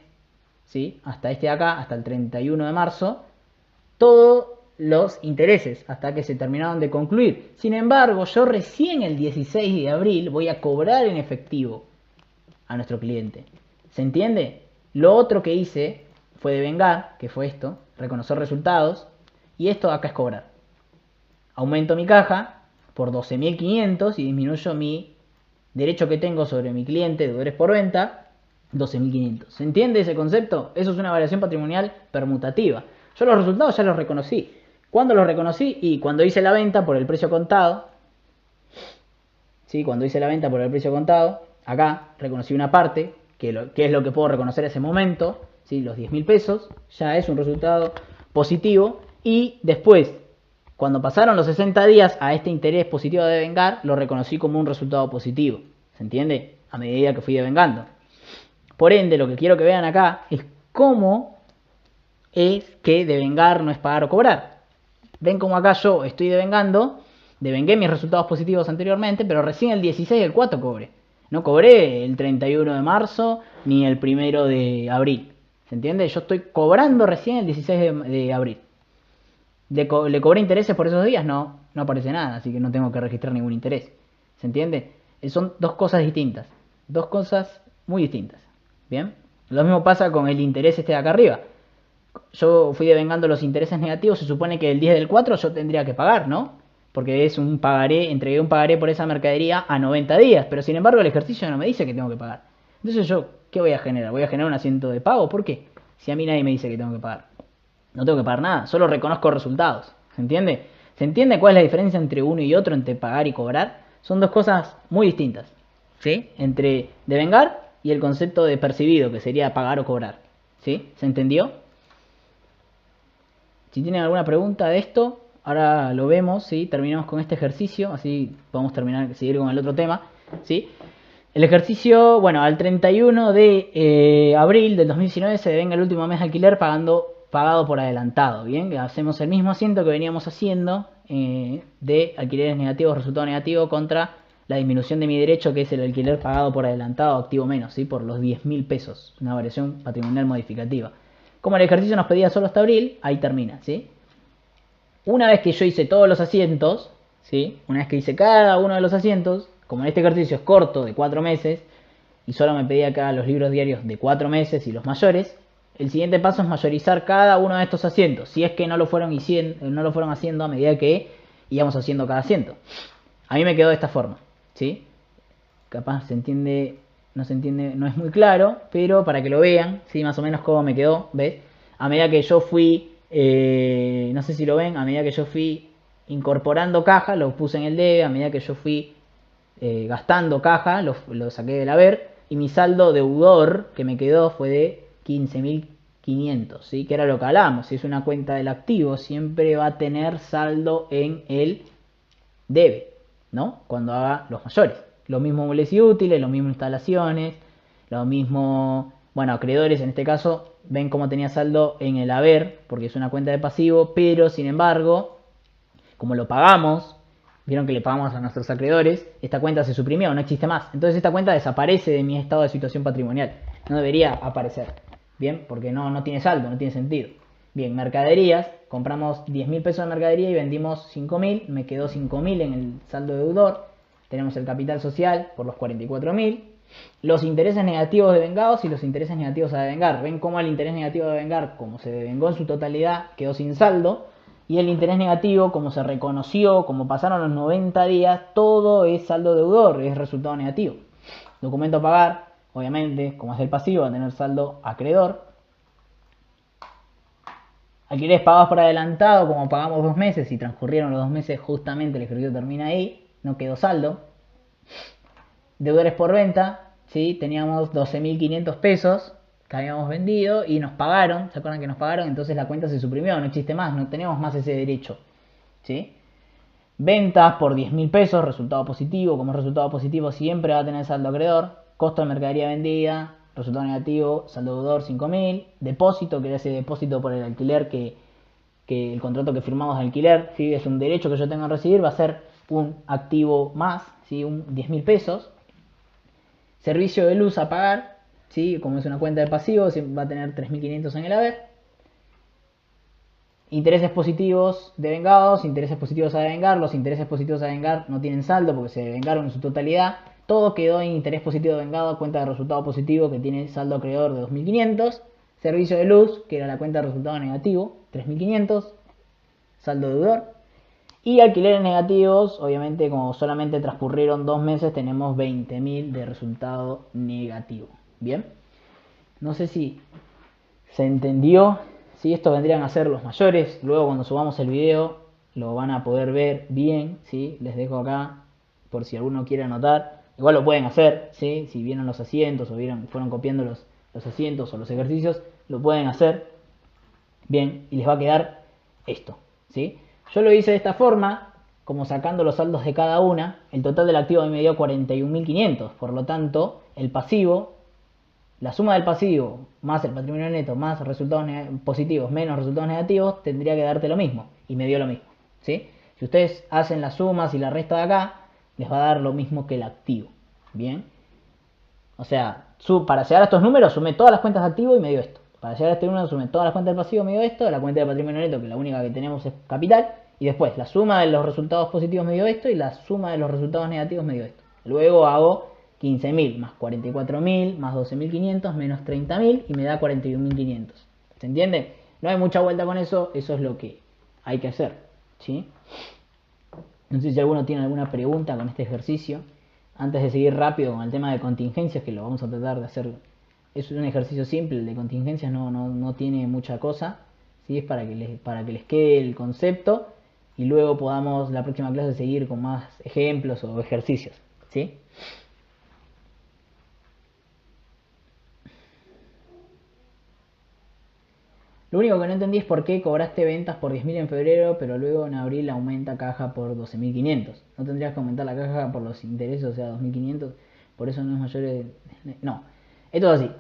¿sí? Hasta este de acá, hasta el 31 de marzo, todos los intereses hasta que se terminaron de concluir. Sin embargo, yo recién el 16 de abril voy a cobrar en efectivo a nuestro cliente. ¿Se entiende? Lo otro que hice fue devengar, que fue esto, reconocer resultados, y esto acá es cobrar. Aumento mi caja por 12.500 y disminuyo mi derecho que tengo sobre mi cliente, deudores por venta, 12.500. ¿Se entiende ese concepto? Eso es una variación patrimonial permutativa. Yo los resultados ya los reconocí. ¿Cuándo los reconocí? Y cuando hice la venta por el precio contado. ¿Sí? Cuando hice la venta por el precio contado, acá reconocí una parte, que es lo que puedo reconocer en ese momento, ¿sí? Los 10.000 pesos, ya es un resultado positivo. Y después, cuando pasaron los 60 días a este interés positivo de devengar, lo reconocí como un resultado positivo. ¿Se entiende? A medida que fui devengando. Por ende, lo que quiero que vean acá es cómo es que devengar no es pagar o cobrar. Ven como acá yo estoy devengando, devengué mis resultados positivos anteriormente, pero recién el 16 del 4 cobré. No cobré el 31 de marzo ni el 1 de abril. ¿Se entiende? Yo estoy cobrando recién el 16 de abril. ¿Le cobré intereses por esos días? No, no aparece nada, así que no tengo que registrar ningún interés. ¿Se entiende? Son dos cosas distintas. Dos cosas muy distintas. ¿Bien? Lo mismo pasa con el interés este de acá arriba. yo fui devengando los intereses negativos, se supone que el 10 del 4 yo tendría que pagar, ¿no? Porque es un pagaré, entregué un pagaré por esa mercadería a 90 días, pero sin embargo el ejercicio no me dice que tengo que pagar. Entonces yo, ¿qué voy a generar? ¿Voy a generar un asiento de pago? ¿Por qué? Si a mí nadie me dice que tengo que pagar. No tengo que pagar nada, solo reconozco resultados. ¿Se entiende? ¿Se entiende cuál es la diferencia entre uno y otro, entre pagar y cobrar? Son dos cosas muy distintas, ¿sí? Entre devengar y el concepto de percibido, que sería pagar o cobrar. ¿Sí? ¿Se entendió? Si tienen alguna pregunta de esto, ahora lo vemos, ¿sí? Terminamos con este ejercicio, así podemos seguir con el otro tema, ¿sí? El ejercicio, bueno, al 31 de abril del 2019 se devenga el último mes de alquiler pagado por adelantado, ¿bien? Hacemos el mismo asiento que veníamos haciendo de alquileres negativos, resultado negativo, contra la disminución de mi derecho, que es el alquiler pagado por adelantado, activo menos, ¿sí? Por los 10.000 pesos, una variación patrimonial modificativa. Como el ejercicio nos pedía solo hasta abril, ahí termina, ¿sí? Una vez que yo hice todos los asientos, ¿sí? Una vez que hice cada uno de los asientos, como en este ejercicio es corto, de 4 meses, y solo me pedía que haga los libros diarios de 4 meses y los mayores, el siguiente paso es mayorizar cada uno de estos asientos, si es que no lo fueron haciendo a medida que íbamos haciendo cada asiento. A mí me quedó de esta forma, ¿sí? Capaz se entiende, no es muy claro, pero para que lo vean, ¿sí? Más o menos cómo me quedó, ¿ves? A medida que yo fui, no sé si lo ven, a medida que yo fui incorporando caja, lo puse en el debe, a medida que yo fui gastando caja, lo saqué del haber, y mi saldo deudor que me quedó fue de 15.500, ¿sí? Que era lo que hablábamos. Si es una cuenta del activo, siempre va a tener saldo en el debe, ¿no? Cuando haga los mayores. Lo mismo muebles y útiles, lo mismo instalaciones, lo mismo, bueno, acreedores en este caso, ven cómo tenía saldo en el haber, porque es una cuenta de pasivo, pero sin embargo, como lo pagamos, vieron que le pagamos a nuestros acreedores, esta cuenta se suprimió, no existe más. Entonces esta cuenta desaparece de mi estado de situación patrimonial. No debería aparecer, ¿bien? Porque no tiene saldo, no tiene sentido. Bien, mercaderías, compramos 10.000 pesos de mercadería y vendimos 5.000, me quedó 5.000 en el saldo deudor. Tenemos el capital social por los 44.000. Los intereses negativos devengados y los intereses negativos a devengar. Ven cómo el interés negativo a devengar, como se devengó en su totalidad, quedó sin saldo. Y el interés negativo, como se reconoció, como pasaron los 90 días, todo es saldo deudor, es resultado negativo. Documento a pagar, obviamente, como es del pasivo, va a tener saldo acreedor. Alquileres pagados por adelantado, como pagamos 2 meses y transcurrieron los 2 meses, justamente el ejercicio termina ahí, no quedó saldo. Deudores por venta, ¿sí? Teníamos 12.500 pesos que habíamos vendido y nos pagaron, ¿se acuerdan que nos pagaron? Entonces la cuenta se suprimió, no existe más, no tenemos más ese derecho, ¿sí? Ventas por 10.000 pesos, resultado positivo, como resultado positivo siempre va a tener saldo acreedor. Costo de mercadería vendida, resultado negativo, saldo deudor 5.000. Depósito, que era ese depósito por el alquiler que el contrato que firmamos de alquiler, ¿sí? Es un derecho que yo tengo a recibir, va a ser un activo más, ¿sí? Un 10.000 pesos. Servicio de luz a pagar, ¿sí? Como es una cuenta de pasivo, va a tener 3.500 en el haber. Intereses positivos devengados, intereses positivos a devengar. Los intereses positivos a devengar no tienen saldo porque se devengaron en su totalidad. Todo quedó en interés positivo devengado, cuenta de resultado positivo que tiene saldo acreedor de 2.500. Servicio de luz, que era la cuenta de resultado negativo, 3.500. Saldo deudor. Y alquileres negativos, obviamente como solamente transcurrieron 2 meses, tenemos 20.000 de resultado negativo. Bien, no sé si se entendió. Si esto vendrían a ser los mayores, luego cuando subamos el video lo van a poder ver bien, ¿sí? Les dejo acá por si alguno quiere anotar. Igual lo pueden hacer, ¿sí? Si vieron los asientos o fueron copiando los asientos o los ejercicios, lo pueden hacer. Bien, y les va a quedar esto, ¿sí? Yo lo hice de esta forma, como sacando los saldos de cada una. El total del activo me dio 41.500, por lo tanto, el pasivo, la suma del pasivo más el patrimonio neto más resultados positivos menos resultados negativos tendría que darte lo mismo, y me dio lo mismo, ¿sí? Si ustedes hacen las sumas y la resta de acá, les va a dar lo mismo que el activo, ¿bien? O sea, para llegar a estos números sumé todas las cuentas de activo y me dio esto. Para llegar a este número sumé todas las cuentas del pasivo, me dio esto. La cuenta de patrimonio neto, que la única que tenemos es capital. Y después la suma de los resultados positivos me dio esto y la suma de los resultados negativos me dio esto. Luego hago 15.000 más 44.000 más 12.500 menos 30.000 y me da 41.500. ¿Se entiende? No hay mucha vuelta con eso, eso es lo que hay que hacer, ¿sí? No sé si alguno tiene alguna pregunta con este ejercicio. Antes de seguir rápido con el tema de contingencias, que lo vamos a tratar de hacer. Es un ejercicio simple, el de contingencias no tiene mucha cosa, ¿sí? Es para que les quede el concepto y luego podamos la próxima clase seguir con más ejemplos o ejercicios, ¿sí? Lo único que no entendí es por qué cobraste ventas por 10.000 en febrero, pero luego en abril aumenta caja por 12.500. ¿No tendrías que aumentar la caja por los intereses, o sea, 2.500? Por eso no es mayor. No, esto es así.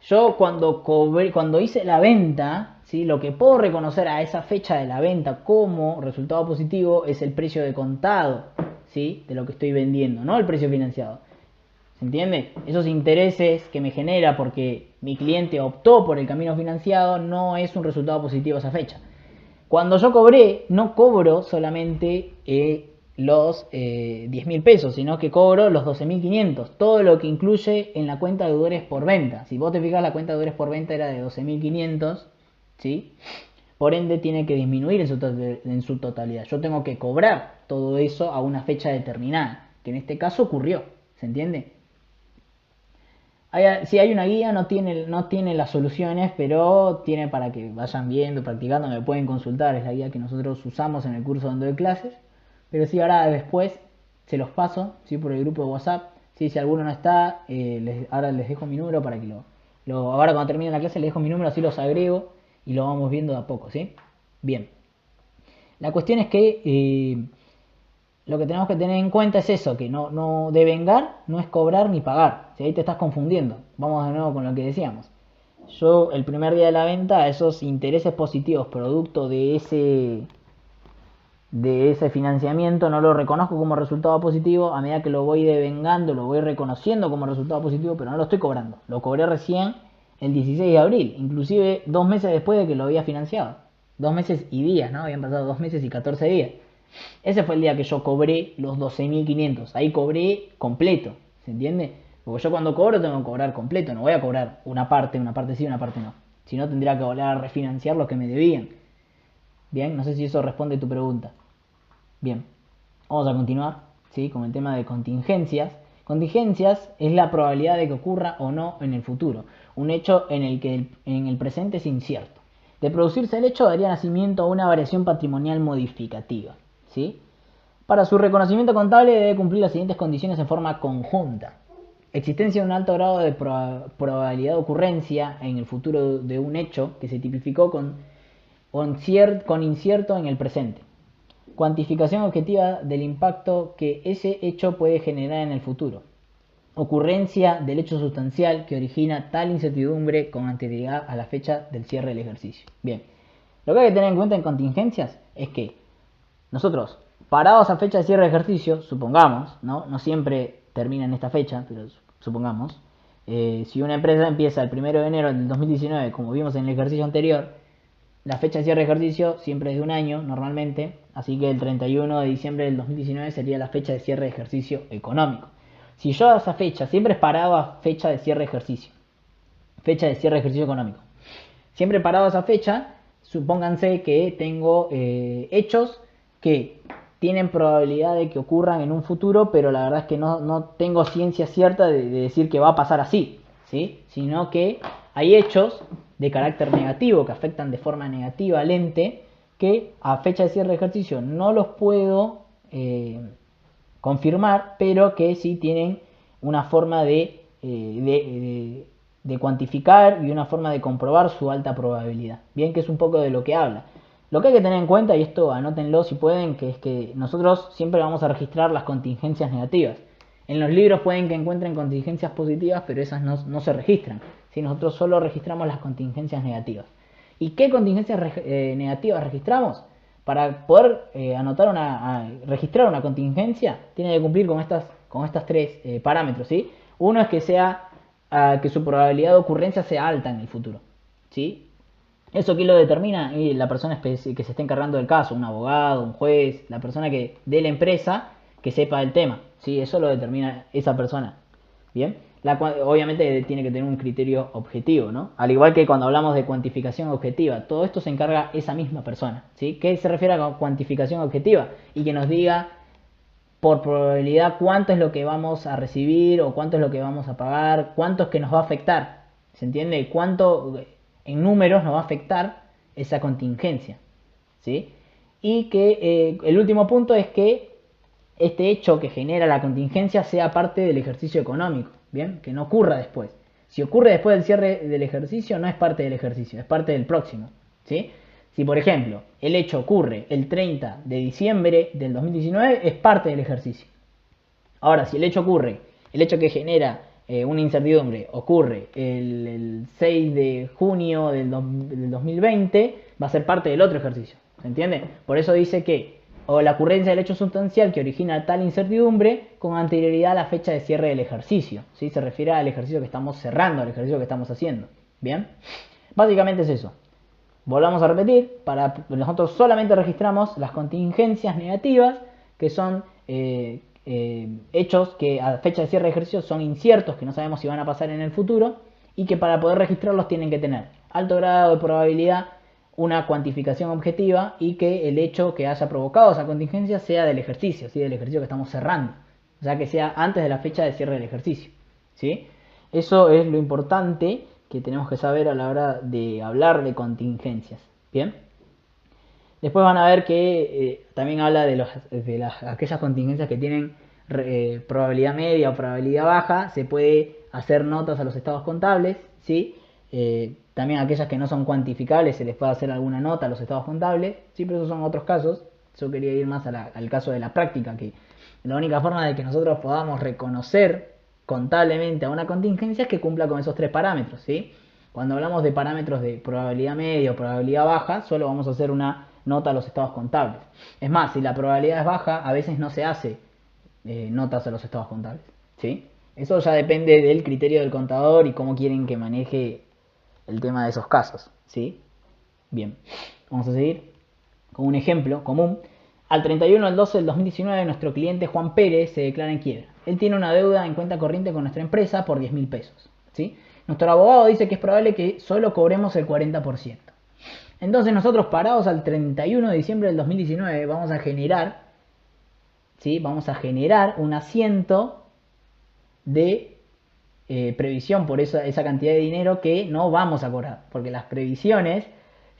Yo cuando hice la venta, ¿sí? Lo que puedo reconocer a esa fecha de la venta como resultado positivo es el precio de contado, ¿sí? De lo que estoy vendiendo, no el precio financiado. ¿Se entiende? Esos intereses que me genera porque mi cliente optó por el camino financiado no es un resultado positivo a esa fecha. Cuando yo cobré, no cobro solamente los 10.000 pesos, sino que cobro los 12.500, todo lo que incluye en la cuenta de deudores por venta. Si vos te fijas, la cuenta de deudores por venta era de 12.500, ¿sí? Por ende tiene que disminuir en su totalidad. Yo tengo que cobrar todo eso a una fecha determinada, que en este caso ocurrió, ¿se entiende? Si hay una guía, no tiene las soluciones, pero tiene para que vayan viendo, practicando, me pueden consultar, es la guía que nosotros usamos en el curso donde doy clases. Pero sí, ahora después se los paso, ¿sí? Por el grupo de WhatsApp. ¿Sí? Si alguno no está, ahora les dejo mi número para que ahora cuando termine la clase les dejo mi número, así los agrego y lo vamos viendo de a poco, ¿sí? Bien. La cuestión es que lo que tenemos que tener en cuenta es eso, que no devengar no es cobrar ni pagar. Si ahí te estás confundiendo. Vamos de nuevo con lo que decíamos. Yo el primer día de la venta, esos intereses positivos producto de ese financiamiento no lo reconozco como resultado positivo. A medida que lo voy devengando, lo voy reconociendo como resultado positivo, pero no lo estoy cobrando. Lo cobré recién el 16 de abril, inclusive 2 meses después de que lo había financiado. 2 meses y días, ¿no? Habían pasado 2 meses y 14 días. Ese fue el día que yo cobré los 12.500. Ahí cobré completo, ¿se entiende? Porque yo cuando cobro tengo que cobrar completo. No voy a cobrar una parte sí, una parte no. Si no, tendría que volver a refinanciar lo que me debían. Bien, no sé si eso responde a tu pregunta. Bien, vamos a continuar, ¿sí? Con el tema de contingencias. Contingencias es la probabilidad de que ocurra o no en el futuro. Un hecho en el que en el presente es incierto. De producirse el hecho daría nacimiento a una variación patrimonial modificativa, ¿sí? Para su reconocimiento contable debe cumplir las siguientes condiciones en forma conjunta. Existencia de un alto grado de probabilidad de ocurrencia en el futuro de un hecho que se tipificó con incierto en el presente. Cuantificación objetiva del impacto que ese hecho puede generar en el futuro. Ocurrencia del hecho sustancial que origina tal incertidumbre con anterioridad a la fecha del cierre del ejercicio. Bien, lo que hay que tener en cuenta en contingencias es que nosotros, parados a fecha de cierre de ejercicio, supongamos, no siempre termina en esta fecha, pero supongamos, si una empresa empieza el 1 de enero del 2019, como vimos en el ejercicio anterior, la fecha de cierre de ejercicio siempre es de un año normalmente, así que el 31 de diciembre del 2019 sería la fecha de cierre de ejercicio económico. Si yo a esa fecha, siempre es parado a fecha de cierre de ejercicio económico, siempre parado a esa fecha, supónganse que tengo hechos que tienen probabilidad de que ocurran en un futuro, pero la verdad es que no tengo ciencia cierta de decir que va a pasar así, ¿sí? Sino que hay hechos de carácter negativo que afectan de forma negativa al ente, que a fecha de cierre de ejercicio no los puedo confirmar, pero que sí tienen una forma de cuantificar y una forma de comprobar su alta probabilidad. Bien, que es un poco de lo que habla. Lo que hay que tener en cuenta, y esto anótenlo si pueden, que es que nosotros siempre vamos a registrar las contingencias negativas. En los libros pueden que encuentren contingencias positivas, pero esas no se registran. Si nosotros solo registramos las contingencias negativas. ¿Y qué contingencias negativas registramos? Para poder registrar una contingencia, tiene que cumplir con estas tres parámetros, ¿sí? Uno es que que su probabilidad de ocurrencia sea alta en el futuro, ¿sí? ¿Eso quién lo determina? Y la persona que se esté encargando del caso, un abogado, un juez, la persona de la empresa que sepa del tema, ¿sí? Eso lo determina esa persona. Bien. Obviamente tiene que tener un criterio objetivo, ¿no? Al igual que cuando hablamos de cuantificación objetiva, todo esto se encarga esa misma persona, ¿sí? ¿Qué se refiere a cuantificación objetiva? Y que nos diga por probabilidad cuánto es lo que vamos a recibir o cuánto es lo que vamos a pagar, cuánto es que nos va a afectar, ¿se entiende? Cuánto en números nos va a afectar esa contingencia, ¿sí? Y que el último punto es que este hecho que genera la contingencia sea parte del ejercicio económico, ¿bien? Que no ocurra después. Si ocurre después del cierre del ejercicio, no es parte del ejercicio, es parte del próximo, ¿sí? Si, por ejemplo, el hecho ocurre el 30 de diciembre del 2019, es parte del ejercicio. Ahora, si el hecho ocurre, el hecho que genera una incertidumbre ocurre el 6 de junio del 2020, va a ser parte del otro ejercicio, ¿se entiende? Por eso dice que o la ocurrencia del hecho sustancial que origina tal incertidumbre con anterioridad a la fecha de cierre del ejercicio, ¿sí? Se refiere al ejercicio que estamos cerrando, al ejercicio que estamos haciendo, ¿bien? Básicamente es eso. Volvamos a repetir, nosotros solamente registramos las contingencias negativas, que son hechos que a fecha de cierre de ejercicio son inciertos, que no sabemos si van a pasar en el futuro, y que para poder registrarlos tienen que tener alto grado de probabilidad, una cuantificación objetiva y que el hecho que haya provocado esa contingencia sea del ejercicio, ¿sí? Del ejercicio que estamos cerrando, o sea que sea antes de la fecha de cierre del ejercicio, ¿sí? Eso es lo importante que tenemos que saber a la hora de hablar de contingencias, ¿bien? Después van a ver que también habla de aquellas contingencias que tienen probabilidad media o probabilidad baja, se puede hacer notas a los estados contables, ¿sí? También aquellas que no son cuantificables se les puede hacer alguna nota a los estados contables, sí, pero esos son otros casos. Yo quería ir más al caso de la práctica, que la única forma de que nosotros podamos reconocer contablemente a una contingencia es que cumpla con esos tres parámetros, ¿sí? Cuando hablamos de parámetros de probabilidad media o probabilidad baja, solo vamos a hacer una nota a los estados contables. Es más, si la probabilidad es baja, a veces no se hace notas a los estados contables, ¿sí? Eso ya depende del criterio del contador y cómo quieren que maneje el tema de esos casos, ¿sí? Bien, vamos a seguir con un ejemplo común. Al 31 del 12 del 2019, nuestro cliente Juan Pérez se declara en quiebra. Él tiene una deuda en cuenta corriente con nuestra empresa por 10.000 pesos, ¿sí? Nuestro abogado dice que es probable que solo cobremos el 40%. Entonces nosotros, parados al 31 de diciembre del 2019, vamos a generar, ¿sí? Vamos a generar un asiento de previsión por esa cantidad de dinero que no vamos a cobrar, porque las previsiones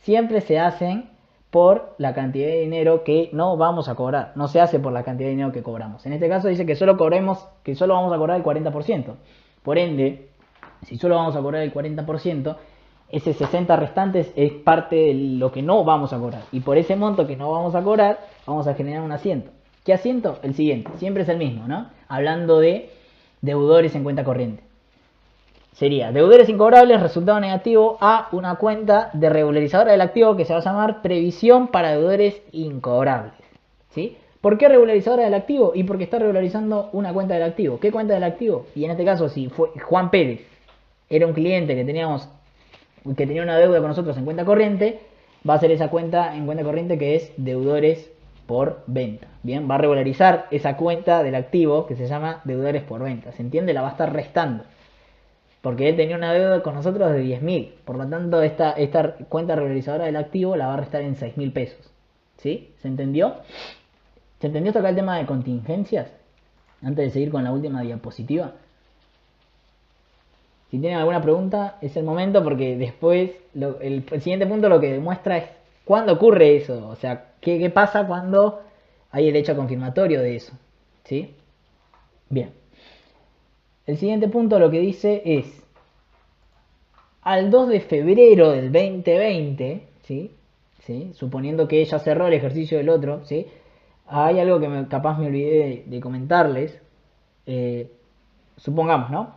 siempre se hacen por la cantidad de dinero que no vamos a cobrar, no se hace por la cantidad de dinero que cobramos. En este caso dice que solo vamos a cobrar el 40%. Por ende, si solo vamos a cobrar el 40%, ese 60 restantes es parte de lo que no vamos a cobrar. Y por ese monto que no vamos a cobrar, vamos a generar un asiento. ¿Qué asiento? El siguiente, siempre es el mismo, ¿no? Hablando de deudores en cuenta corriente. Sería deudores incobrables, resultado negativo a una cuenta de regularizadora del activo que se va a llamar previsión para deudores incobrables, ¿sí? ¿Por qué regularizadora del activo? Y porque está regularizando una cuenta del activo. ¿Qué cuenta del activo? Y en este caso, si fue Juan Pérez era un cliente que tenía una deuda con nosotros en cuenta corriente, va a ser esa cuenta en cuenta corriente que es deudores por venta. Bien, va a regularizar esa cuenta del activo que se llama deudores por venta. ¿Se entiende? La va a estar restando. Porque él tenía una deuda con nosotros de 10.000. Por lo tanto, esta cuenta regularizadora del activo la va a restar en 6.000 pesos. ¿Sí? ¿Se entendió? ¿Se entendió hasta acá el tema de contingencias? Antes de seguir con la última diapositiva. Si tienen alguna pregunta, es el momento, porque después el siguiente punto lo que demuestra es cuándo ocurre eso. O sea, qué pasa cuando hay el hecho confirmatorio de eso. ¿Sí? Bien. El siguiente punto lo que dice es, al 2 de febrero del 2020, ¿sí? Suponiendo que ella cerró el ejercicio del otro, ¿sí? Hay algo que capaz me olvidé de comentarles. Supongamos, ¿no?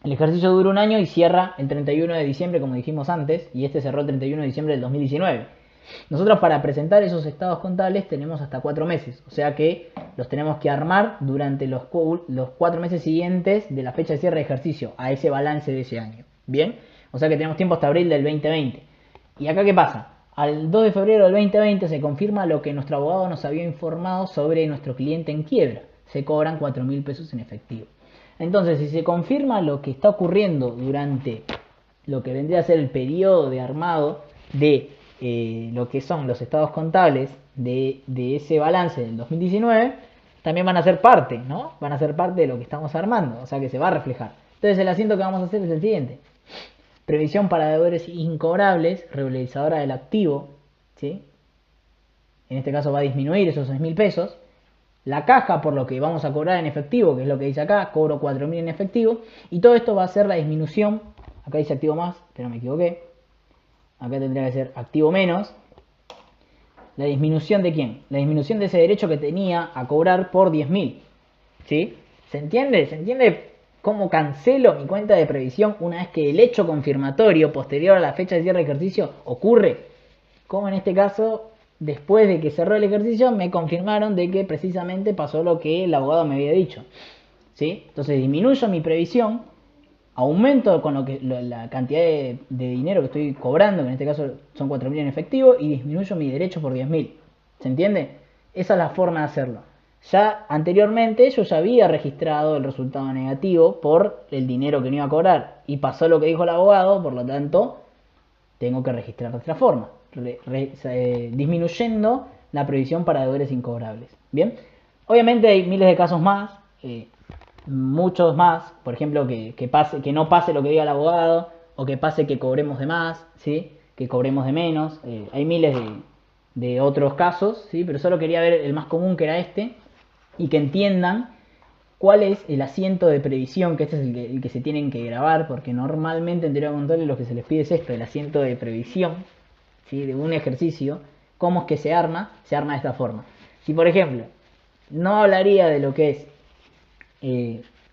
El ejercicio dura un año y cierra el 31 de diciembre, como dijimos antes, y este cerró el 31 de diciembre del 2019. Nosotros, para presentar esos estados contables, tenemos hasta 4 meses, o sea que los tenemos que armar durante los 4 meses siguientes de la fecha de cierre de ejercicio a ese balance de ese año. Bien, o sea que tenemos tiempo hasta abril del 2020. ¿Y acá qué pasa? Al 2 de febrero del 2020 se confirma lo que nuestro abogado nos había informado sobre nuestro cliente en quiebra. Se cobran 4.000 pesos en efectivo. Entonces, si se confirma lo que está ocurriendo durante lo que vendría a ser el periodo de armado de lo que son los estados contables de ese balance del 2019, también van a ser parte, ¿no? Van a ser parte de lo que estamos armando, o sea que se va a reflejar. Entonces el asiento que vamos a hacer es el siguiente. Previsión para deudores incobrables, regularizadora del activo, ¿sí? En este caso va a disminuir esos 6.000 pesos. La caja por lo que vamos a cobrar en efectivo, que es lo que dice acá, cobro 4.000 en efectivo. Y todo esto va a ser la disminución, acá dice activo más, pero me equivoqué. Acá tendría que ser activo menos. ¿La disminución de quién? La disminución de ese derecho que tenía a cobrar por 10.000. ¿Sí? ¿Se entiende? ¿Se entiende cómo cancelo mi cuenta de previsión una vez que el hecho confirmatorio posterior a la fecha de cierre de ejercicio ocurre? Como en este caso, después de que cerró el ejercicio, me confirmaron de que precisamente pasó lo que el abogado me había dicho. ¿Sí? Entonces disminuyo mi previsión, aumento con lo que la cantidad de dinero que estoy cobrando, que en este caso son 4.000 en efectivo, y disminuyo mi derecho por 10.000. ¿Se entiende? Esa es la forma de hacerlo. Ya anteriormente yo ya había registrado el resultado negativo por el dinero que no iba a cobrar, y pasó lo que dijo el abogado, por lo tanto tengo que registrar de otra forma, disminuyendo la previsión para deudores incobrables. Bien, obviamente hay miles de casos más, muchos más, por ejemplo que no pase lo que diga el abogado, o que pase que cobremos de más, ¿sí? Que cobremos de menos. Hay miles de otros casos, ¿sí? Pero solo quería ver el más común, que era este, y que entiendan cuál es el asiento de previsión, que este es el que se tienen que grabar, porque normalmente en teoría contable lo que se les pide es esto, el asiento de previsión, ¿sí? De un ejercicio. ¿Cómo es que se arma? Se arma de esta forma. Si por ejemplo no hablaría de lo que es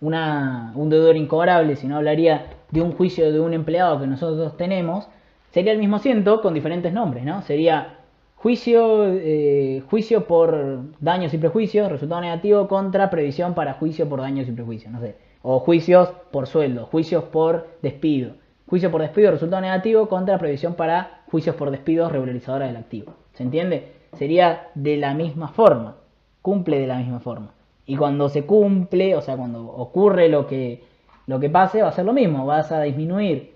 un deudor incobrable, sino hablaría de un juicio de un empleado que nosotros tenemos, sería el mismo asiento con diferentes nombres, ¿no? Sería juicio por daños y prejuicios, resultado negativo, contra previsión para juicio por daños y prejuicios, no sé. O juicios por sueldo, juicios por despido. Juicio por despido, resultado negativo, contra previsión para juicios por despido, regularizadora del activo. ¿Se entiende? Sería de la misma forma, cumple de la misma forma. Y cuando se cumple, o sea, cuando ocurre lo que pase, va a ser lo mismo, vas a disminuir.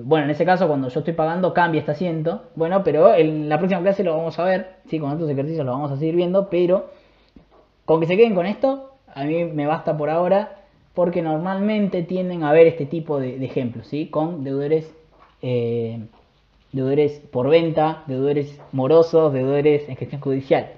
Bueno, en ese caso, cuando yo estoy pagando, cambia este asiento. Bueno, pero en la próxima clase lo vamos a ver, ¿sí? Con otros ejercicios lo vamos a seguir viendo, pero con que se queden con esto, a mí me basta por ahora, porque normalmente tienden a haber este tipo de ejemplos, ¿sí? Con deudores por venta, deudores morosos, deudores en gestión judicial.